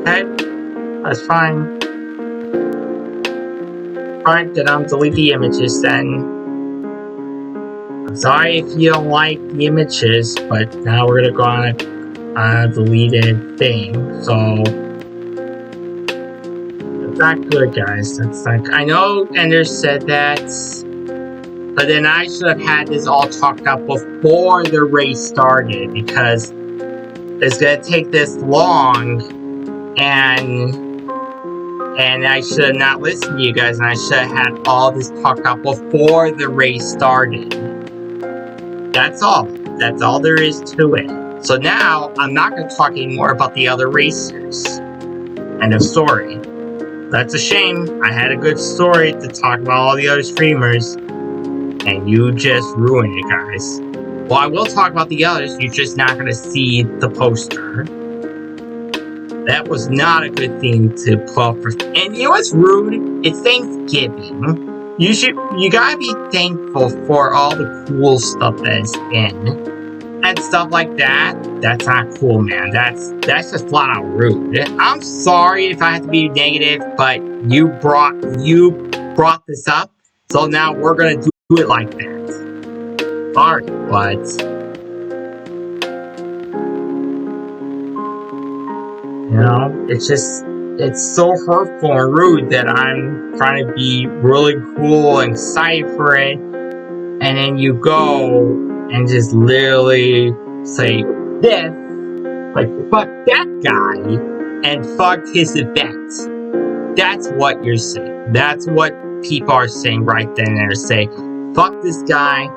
okay, that's fine. Alright, then I'll delete the images then. I'm sorry if you don't like the images, but now we're gonna go on a deleted thing. So not good, guys. That's not good. I know Ender said that, but then I should have had this all talked up before the race started, because it's gonna take this long, and I should have not listened to you guys, and I should have had all this talked up before the race started. That's all. That's all there is to it. So now, I'm not going to talk anymore about the other racers. End of story. That's a shame. I had a good story to talk about all the other streamers, and you just ruined it, guys. Well, I will talk about the others, you're just not going to see the poster. That was not a good thing to pull up for. And you know what's rude? It's Thanksgiving. You gotta be thankful for all the cool stuff that's in. And stuff like that. That's not cool, man. That's just flat out rude. I'm sorry if I have to be negative, but you brought this up, so now we're gonna do it like that. Sorry, but you know, it's so hurtful and rude that I'm trying to be really cool and excited for it, and then you go and just literally say this, like, fuck that guy, and fuck his event. That's what you're saying. That's what people are saying right then and there. Say, fuck this guy,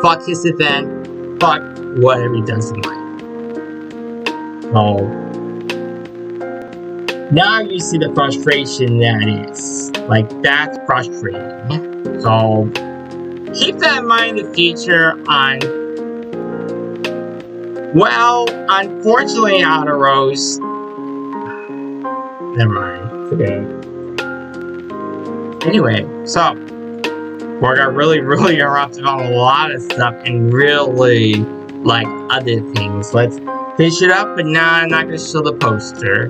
fuck his event, fuck whatever he does in life. So, now you see the frustration that is. Like, that's frustrating. So, keep that in mind in the future on... Well, unfortunately, Outer Rose... Never mind. Today. Anyway, so... we got really interrupted on a lot of stuff and really, like, other things. Let's finish it up, but nah, I'm not gonna show the poster.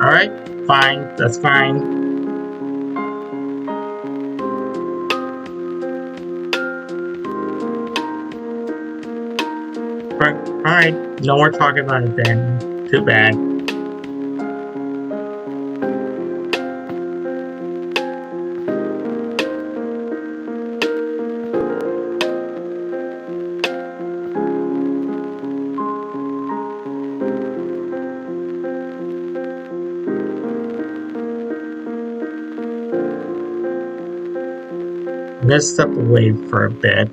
Alright, fine, that's fine. Alright, no more talking about it then. Too bad. Let's step away for a bit.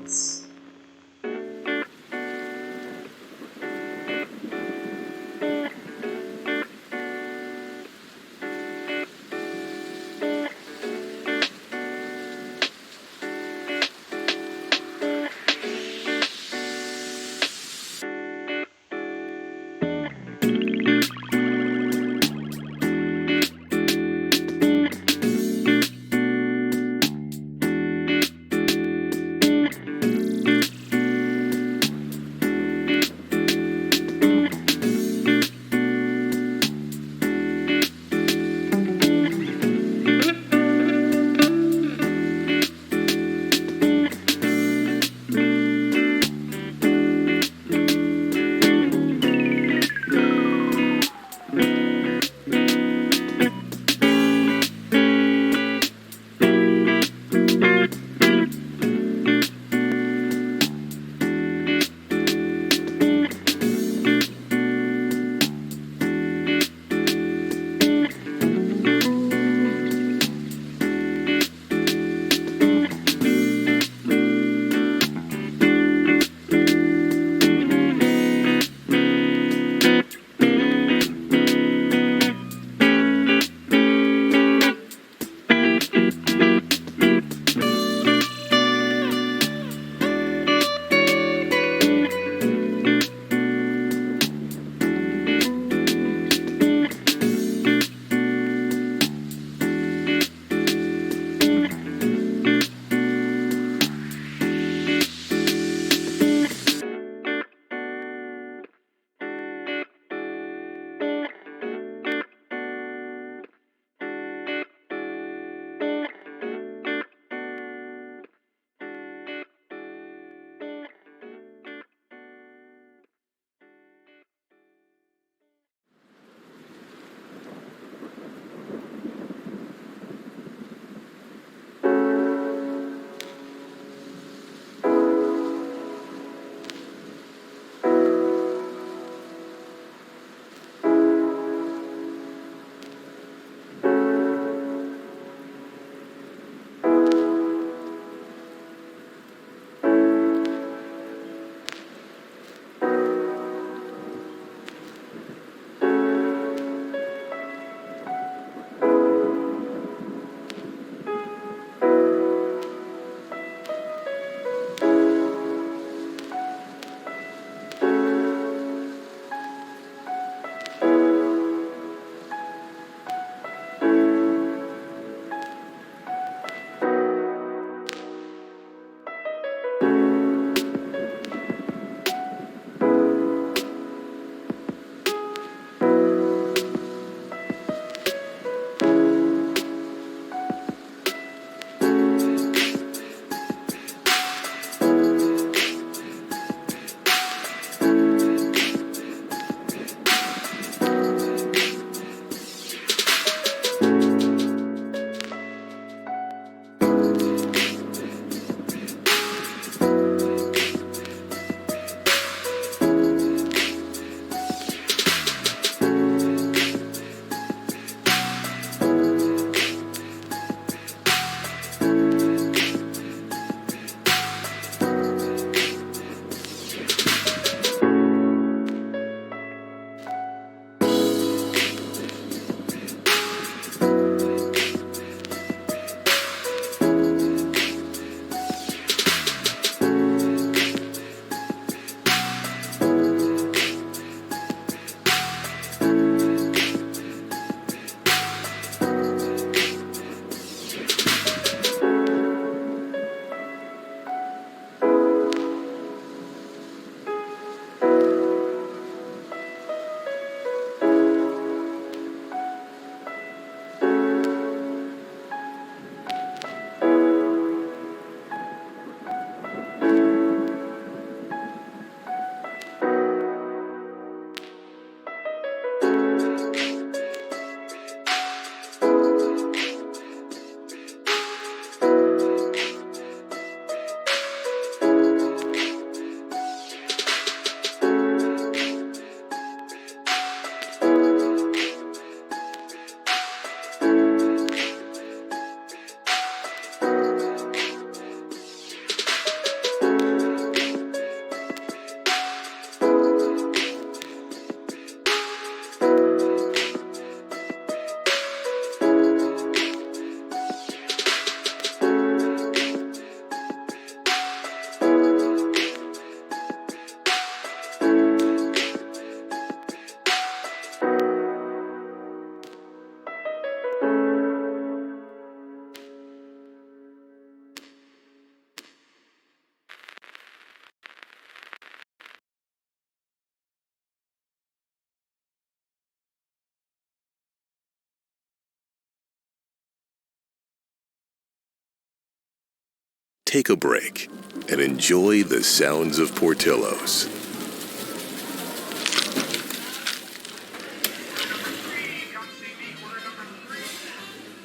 take a break and enjoy the sounds of Portillo's.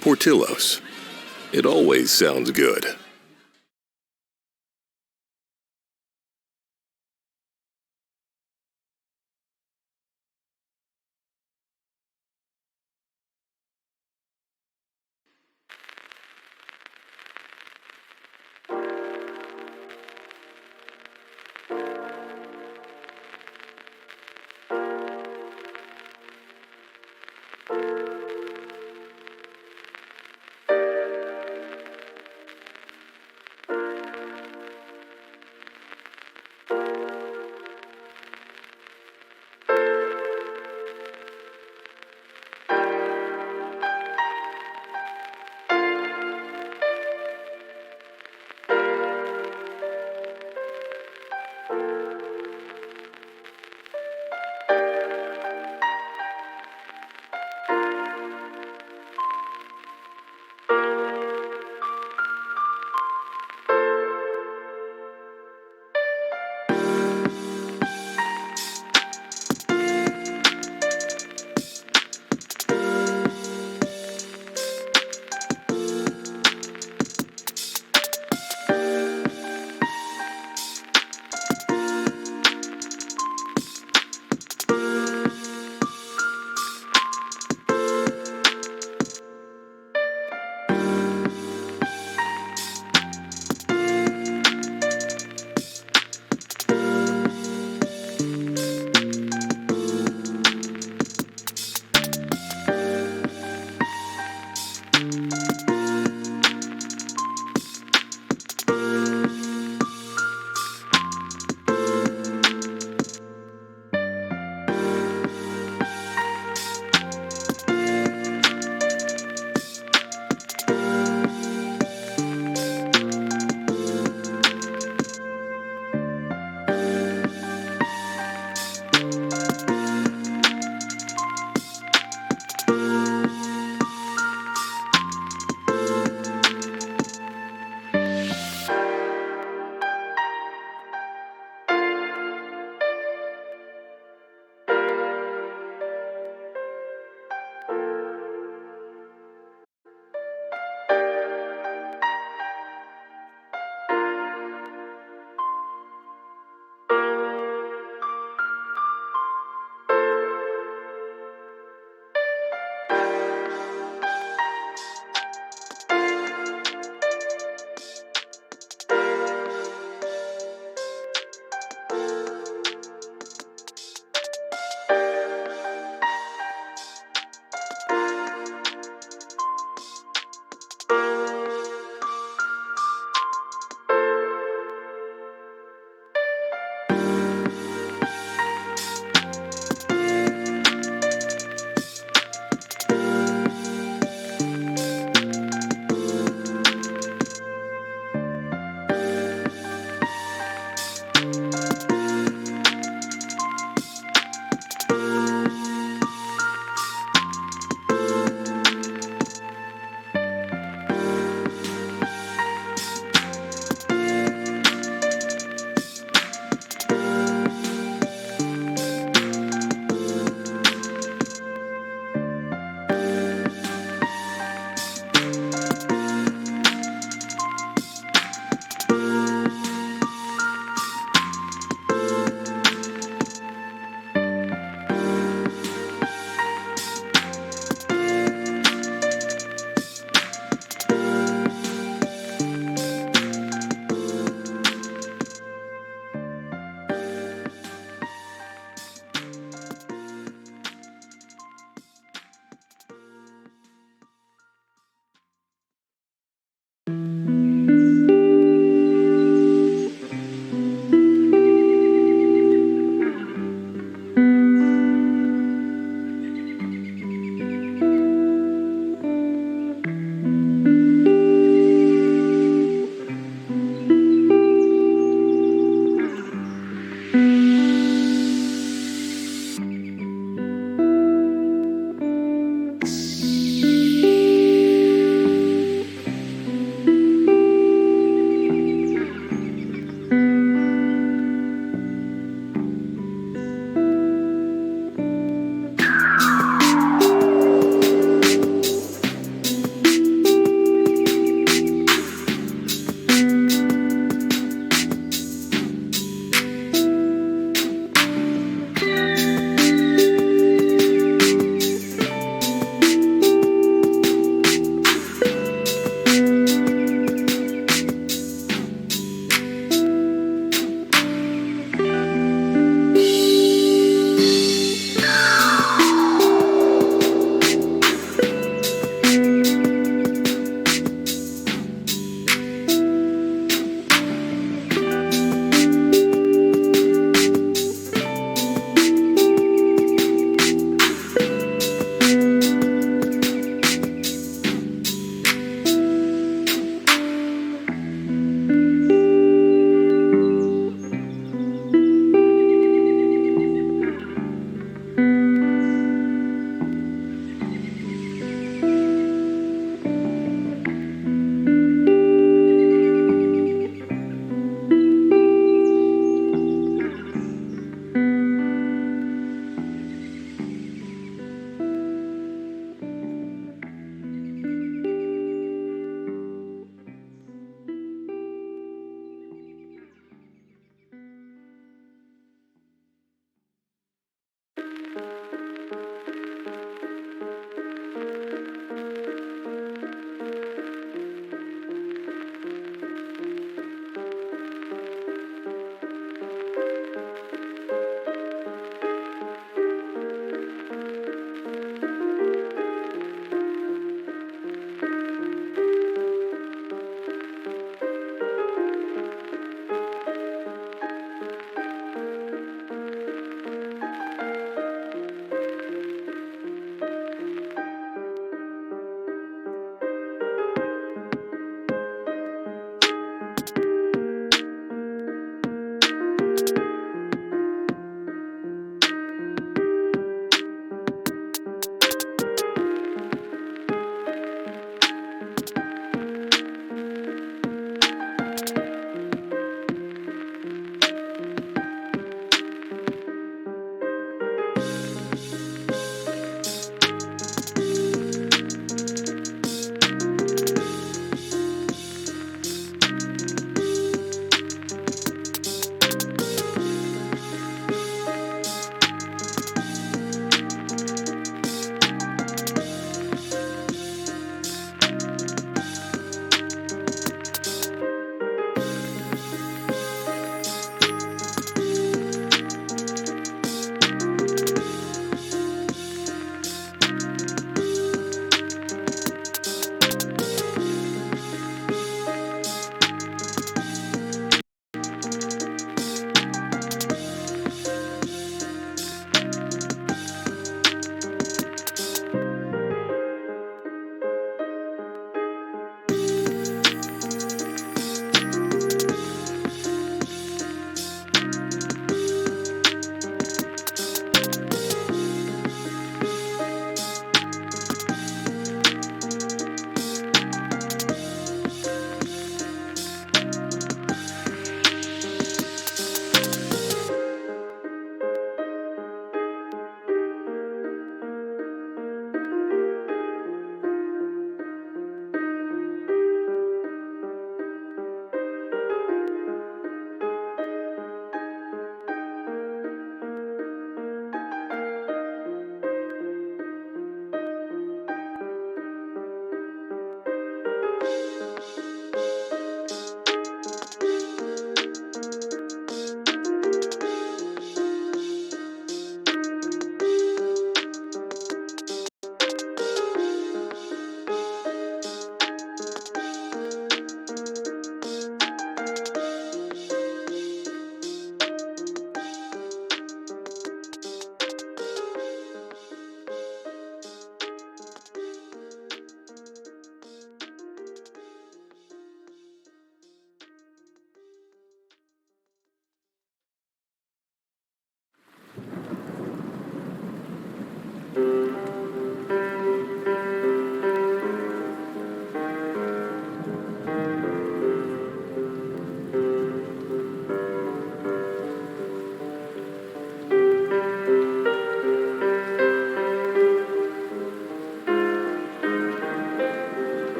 Portillo's. It always sounds good.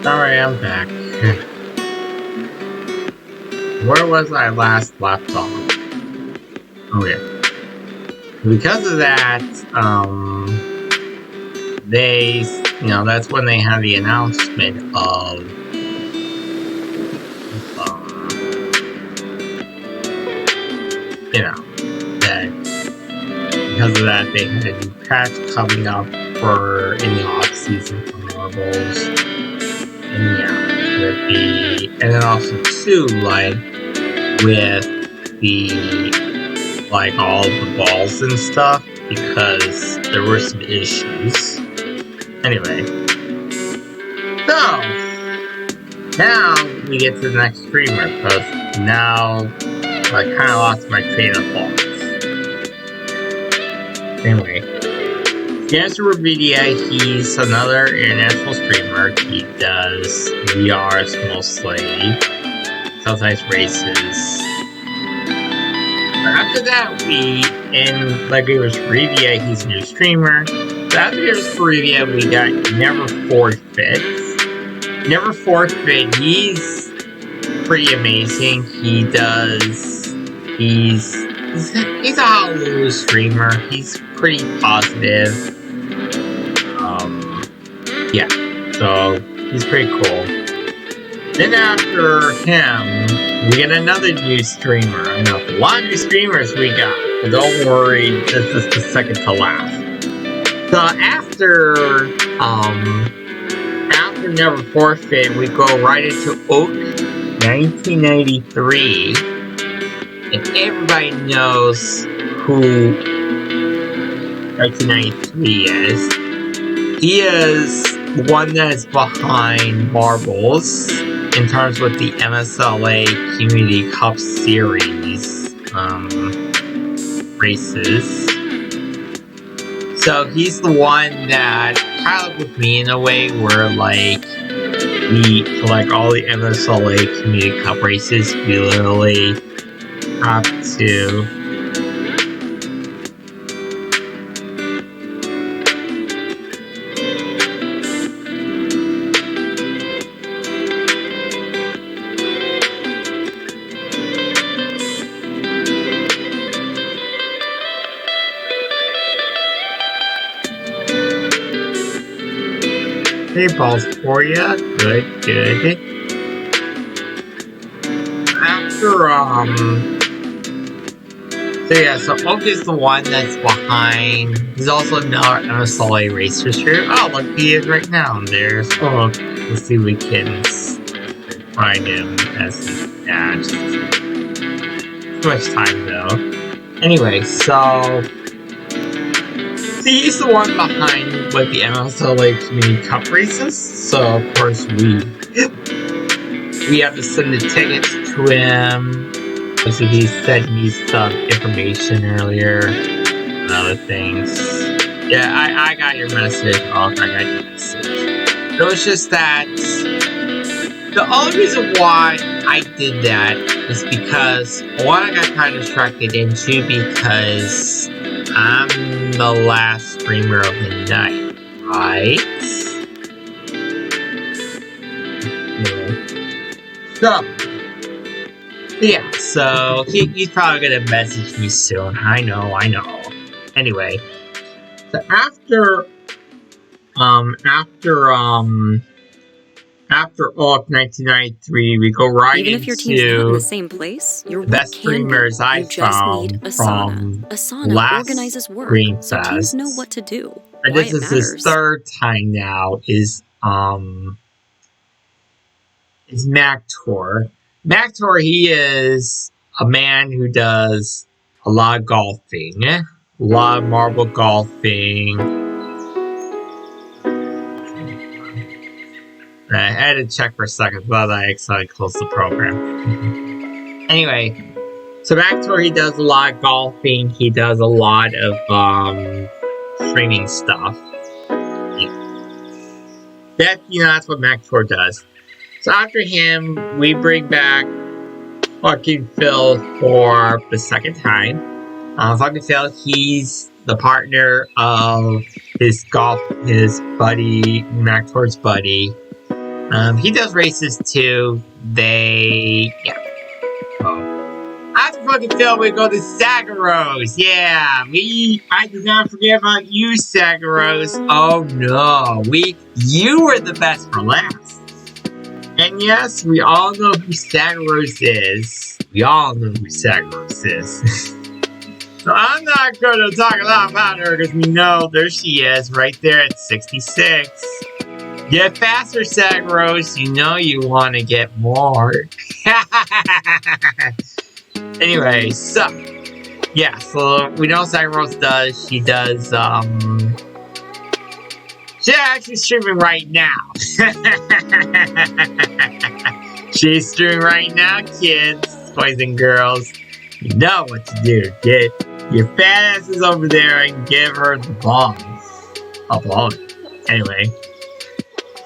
Alright, I'm back. Where was I last left off? Oh yeah. Because of that, that's when they had the announcement of, that because of that, they had a new patch coming up in the off season for Marbles. And and then also too, with all the balls and stuff, because there were some issues. Anyway, so now we get to the next streamer, because now I kind of lost my train of thought. Anyway, Gansler Media, he's another international streamer. He does VRs mostly, sometimes races. After that, it was Revia, he's a new streamer. So after it was Revia, we got Never Forfeit. Never Forfeit, he's pretty amazing. He's a Hallelujah streamer. He's pretty positive. Yeah, so he's pretty cool. Then after him, we get another new streamer. I know, a lot of new streamers we got, but don't worry, this is the second to last. So after Never Forfeit, we go right into Oak 1993, and everybody knows who 1993 is. He is the one that is behind Marbles in terms with the MSLA Community Cup Series races. So he's the one that kind of with me in a way where all the MSLA Community Cup races, we literally have to balls for ya. Good. So Oak is the one that's behind. He's also another MSLA racer here. Oh, look, he is right now. There's Oak. Let's see if we can find him as his badge. Too much time though. Anyway, so he's the one behind with the MSLA Community Cup races, so of course we have to send the tickets to him. So he said he needs some information earlier and other things. Yeah, I got your message. Oh, I got your message. It was just that the only reason why I did that is because one, I got kind of distracted into because I'm the last streamer of the night, right? So he's probably gonna message me soon. I know. Anyway, so after Oak 1993, we go right Even if your team's not in the same place, your best streamers I found from Asana organizes work, Green so Fest. teams know what to do. And this is his third time now. Is Mactor. Mactor, he is a man who does a lot of golfing, a lot of marble golfing. I had to check for a second, but I accidentally closed the program. Anyway, so Mactor, he does a lot of golfing. He does a lot of streaming stuff. That's what Mactor does. So after him, we bring back fucking Phil for the second time. Fucking Phil, he's the partner of his buddy, Mactor's buddy. He does races too. Yeah. Oh. After fucking film, we go to Sagaros. Yeah, I did not forget about you, Sagaros. Oh no, you were the best for last. And yes, we all know who Sagaros is. We all know who Sagaros is. So I'm not going to talk a lot about her because we know there she is right there at 66. Get faster, Sagaros. You know you want to get more. Anyway, so yeah, so we know Sagaros does. She does. She's actually streaming right now. She's streaming right now, kids, boys and girls. You know what to do. Get your fat asses over there and give her the bomb. Anyway.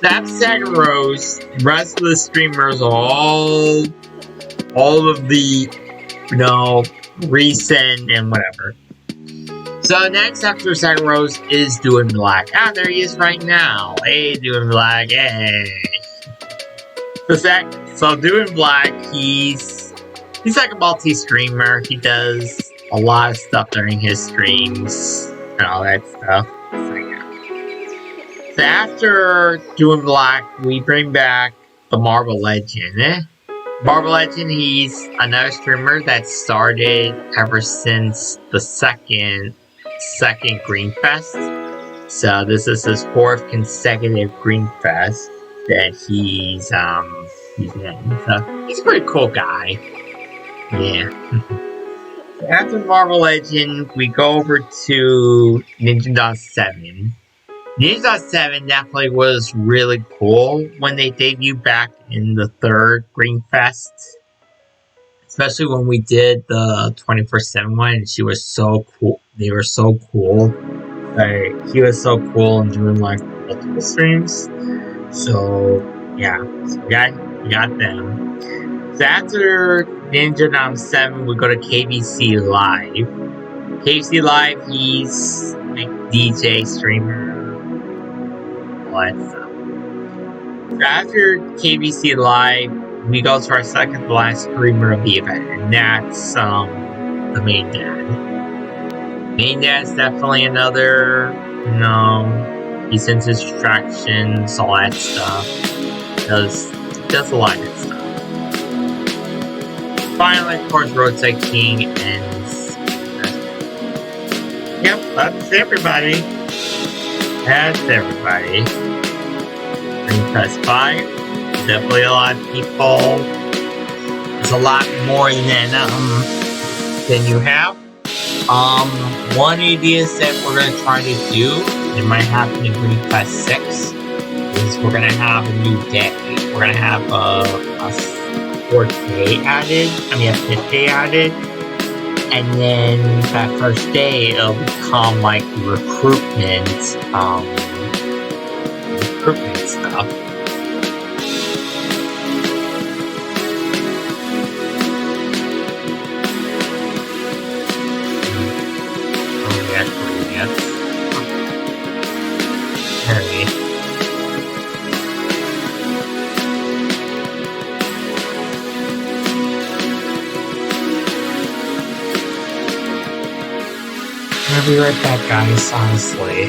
That's Sagaros. The rest of the streamers are all of the, recent and whatever. So next after Sagaros is Doing Black. Ah, there he is right now. Hey, Doing Black. Hey. So Doing Black, he's like a multi-streamer. He does a lot of stuff during his streams and all that stuff. So after Doing Black, we bring back the Marble Legend. Marble Legend, he's another streamer that started ever since the second Green Fest. So this is his 4th consecutive Green Fest that he's in. So he's a pretty cool guy. Yeah. After Marble Legend, we go over to Ninja 7. Ninja 7 definitely was really cool when they debuted back in the 3rd Green Fest. Especially when we did the 24/7 one, and she was so cool. They were so cool. He was so cool and doing like multiple streams. So yeah, so we got them. So after Ninja 7, we go to KBC Live. KBC Live, he's like DJ streamer. All that stuff. So after KBC Live, we go to our second to last streamer of the event, and that's the Main Dad. Main Dad's definitely another, he sends his distractions, all that stuff. Does a lot of good stuff. Finally, of course, Roadside King ends. Yep, that's everybody. That's everybody. Green Fest 5. Definitely a lot of people. It's a lot more than you have. One idea that we're gonna try to do, it might happen in Green Fest 6, is we're gonna have a new day. We're gonna have a 4th day added. A 5th day added. And then that first day it'll become like recruitment stuff. I'll be right back, guys, honestly.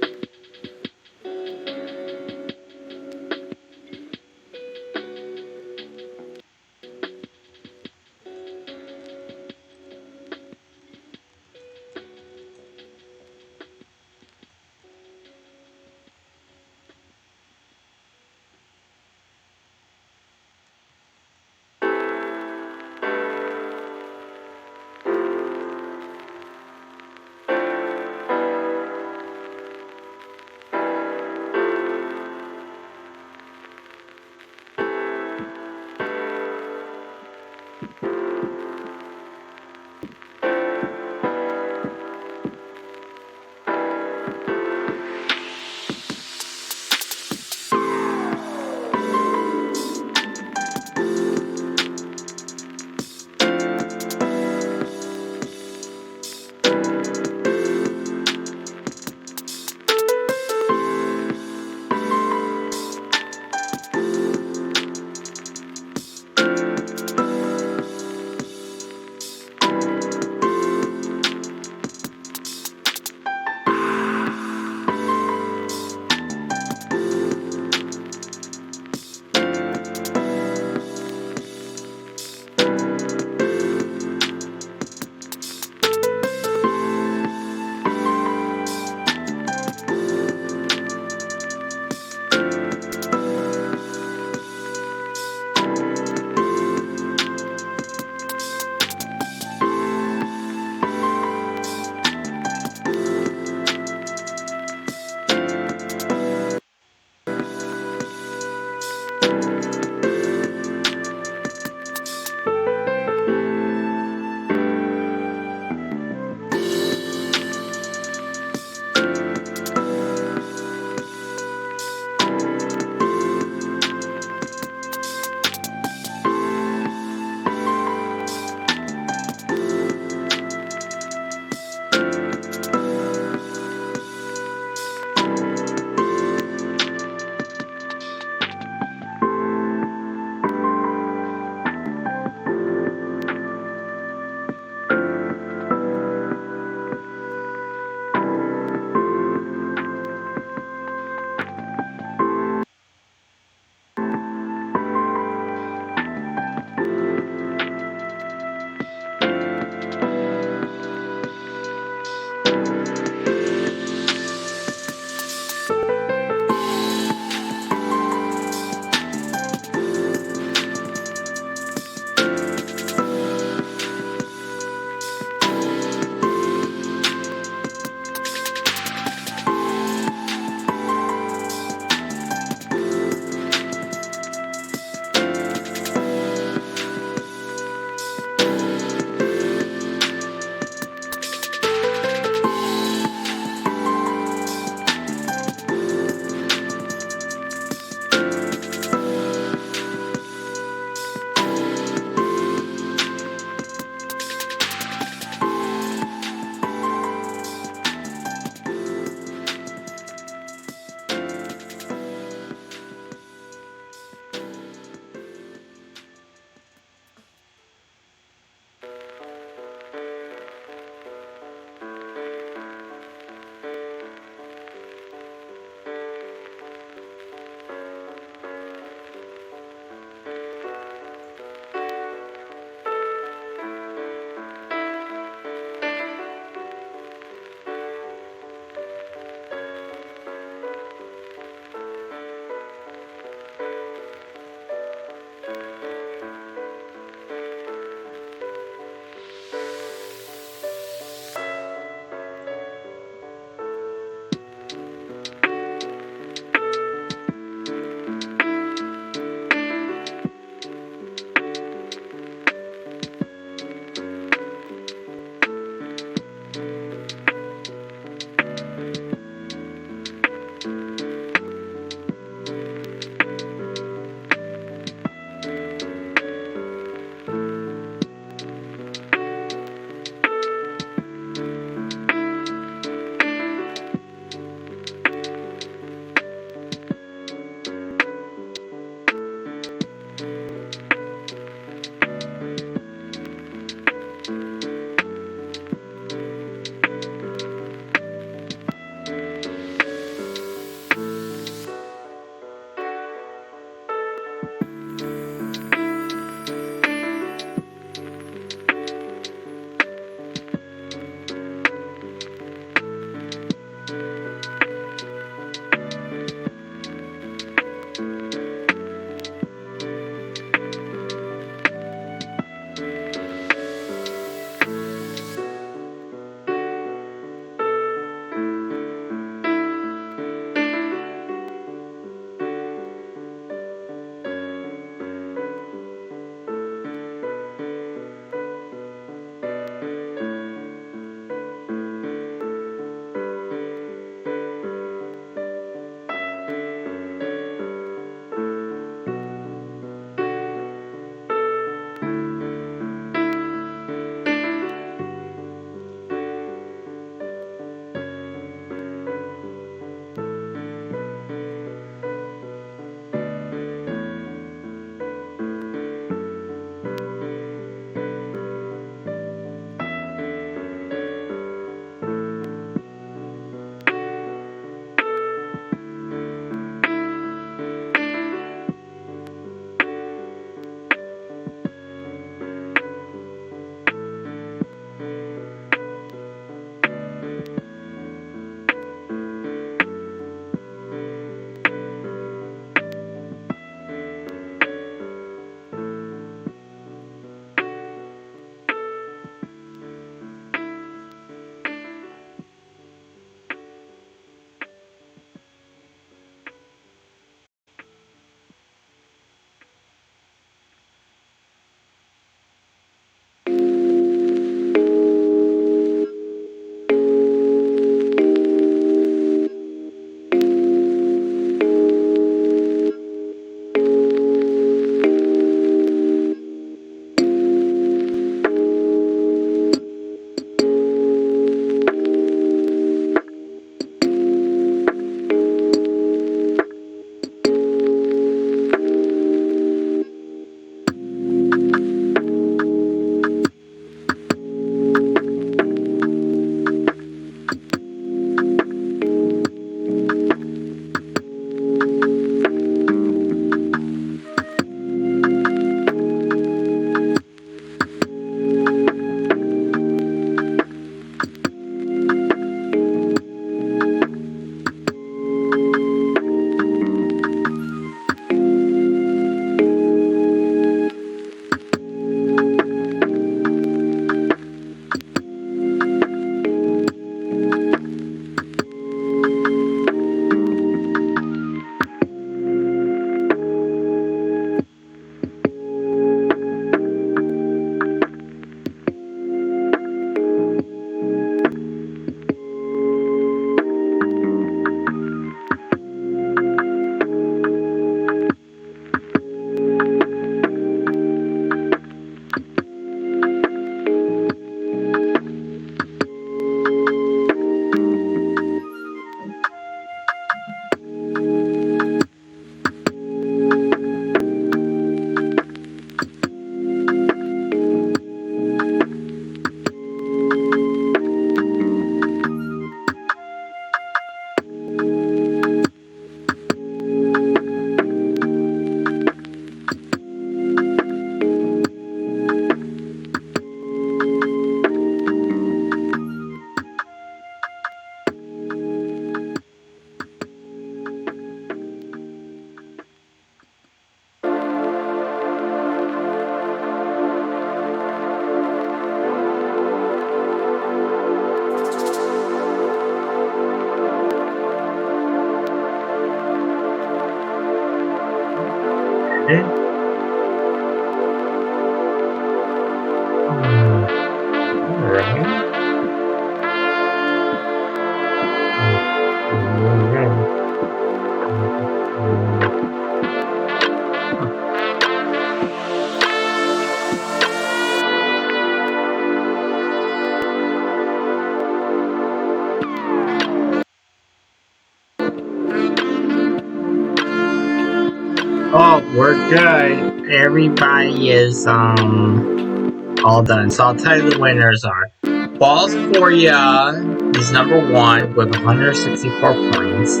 Oh, we're good. Everybody is all done. So I'll tell you the winners are. Balls for Ya is number 1 with 164 points.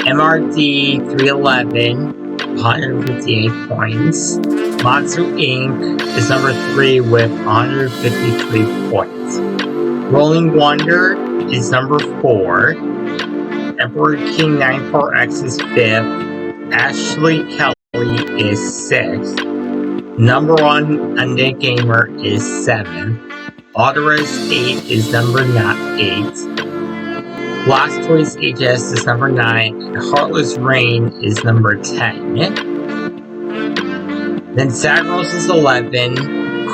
MRD 311, 158 points. Matsu Inc. is number 3 with 153 points. Rolling Wonder is number 4. Emperor King 94X is 5th. Ashley Kelly is 6th. Number 1 Undead Gamer is 7th. Autores 8 is number 8. Blastoise HS is number 9. And Heartless Rain is number 10. Then Sagros is 11.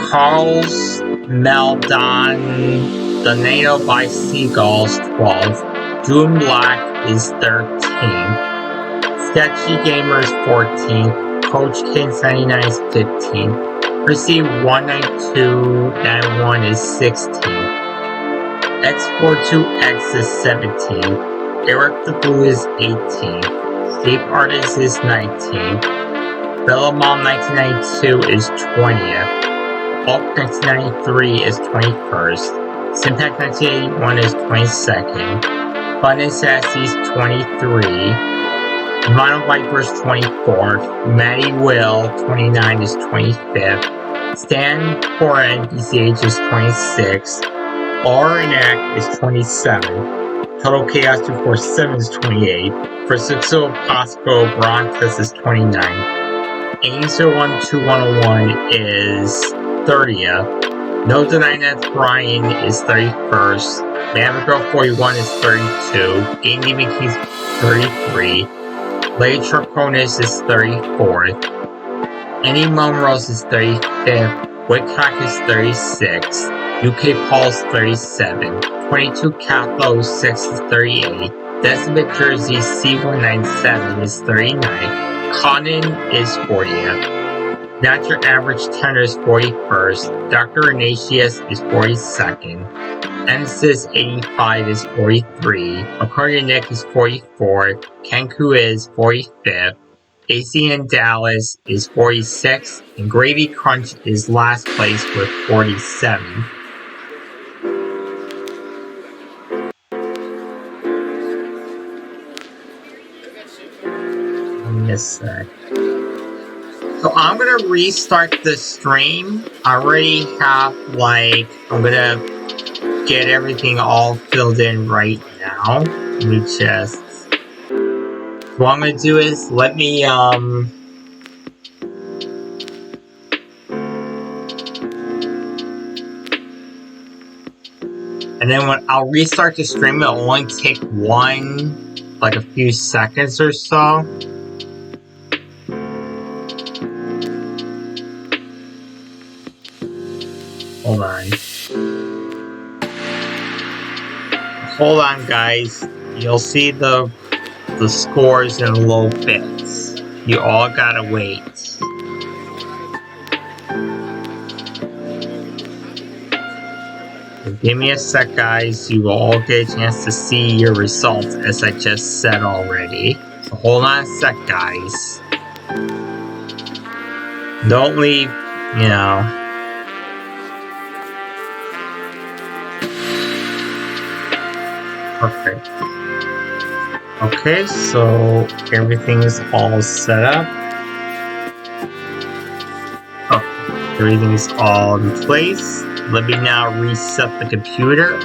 Carl's Meldon Donato by Seagulls 12. Doom Black is 13th. Sketchy Gamer is 14th. Coach Kings 99 is 15th. Receive 19291 is 16th. X42X is 17th. Eric the Blue is 18th. Steve Artist is 19th. Bellamom 1992 is 20th. Bulk 1993 is 21st. Simpac 1981 is 22nd. Fun and Sassy is 23. Mono Viper's 24th. Maddie Will 29 is 25th. Stan for NPCH is 26th. Oranak is 27th. Total Chaos 247 is 28th. For Sixo Pasco Brontes is 29th. Aim01201 is 30th. No Denying That's Brian is 31st. Mamagirl 41 is 32. Game Demon Kings 33. Lady Traconis is 34th. Annie Mumrose is 35th. Whitcock is 36th. UK Paul's 37. 22 Catho 6 is 38. Decibit Jersey C197 is 39th. Conan is 40th. Natural Average Tenor is 41st. Dr. Ignatius is 42nd. Enesis 85 is 43. Accordion Nick is 44th. Kenku is 45th. ACN Dallas is 46th. And Gravy Crunch is last place with 47. A sec. So I'm gonna restart the stream. I already have I'm gonna get everything all filled in right now. Let me just. What I'm gonna do is let me and then when I'll restart the stream, it'll only take a few seconds or so. Hold on. Hold on, guys. You'll see the scores in a little bit. You all gotta wait. So give me a sec, guys. You will all get a chance to see your results, as I just said already. So hold on a sec, guys. Don't leave, you know. Perfect. Okay, so everything is all set up. Okay, everything is all in place. Let me now reset the computer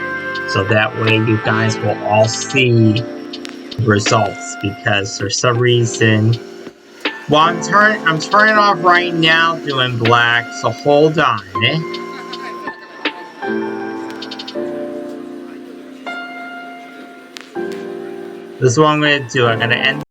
so that way you guys will all see the results, because for some reason, well, I'm turning off right now doing black, so hold on. This is what I'm going to do. I'm going to end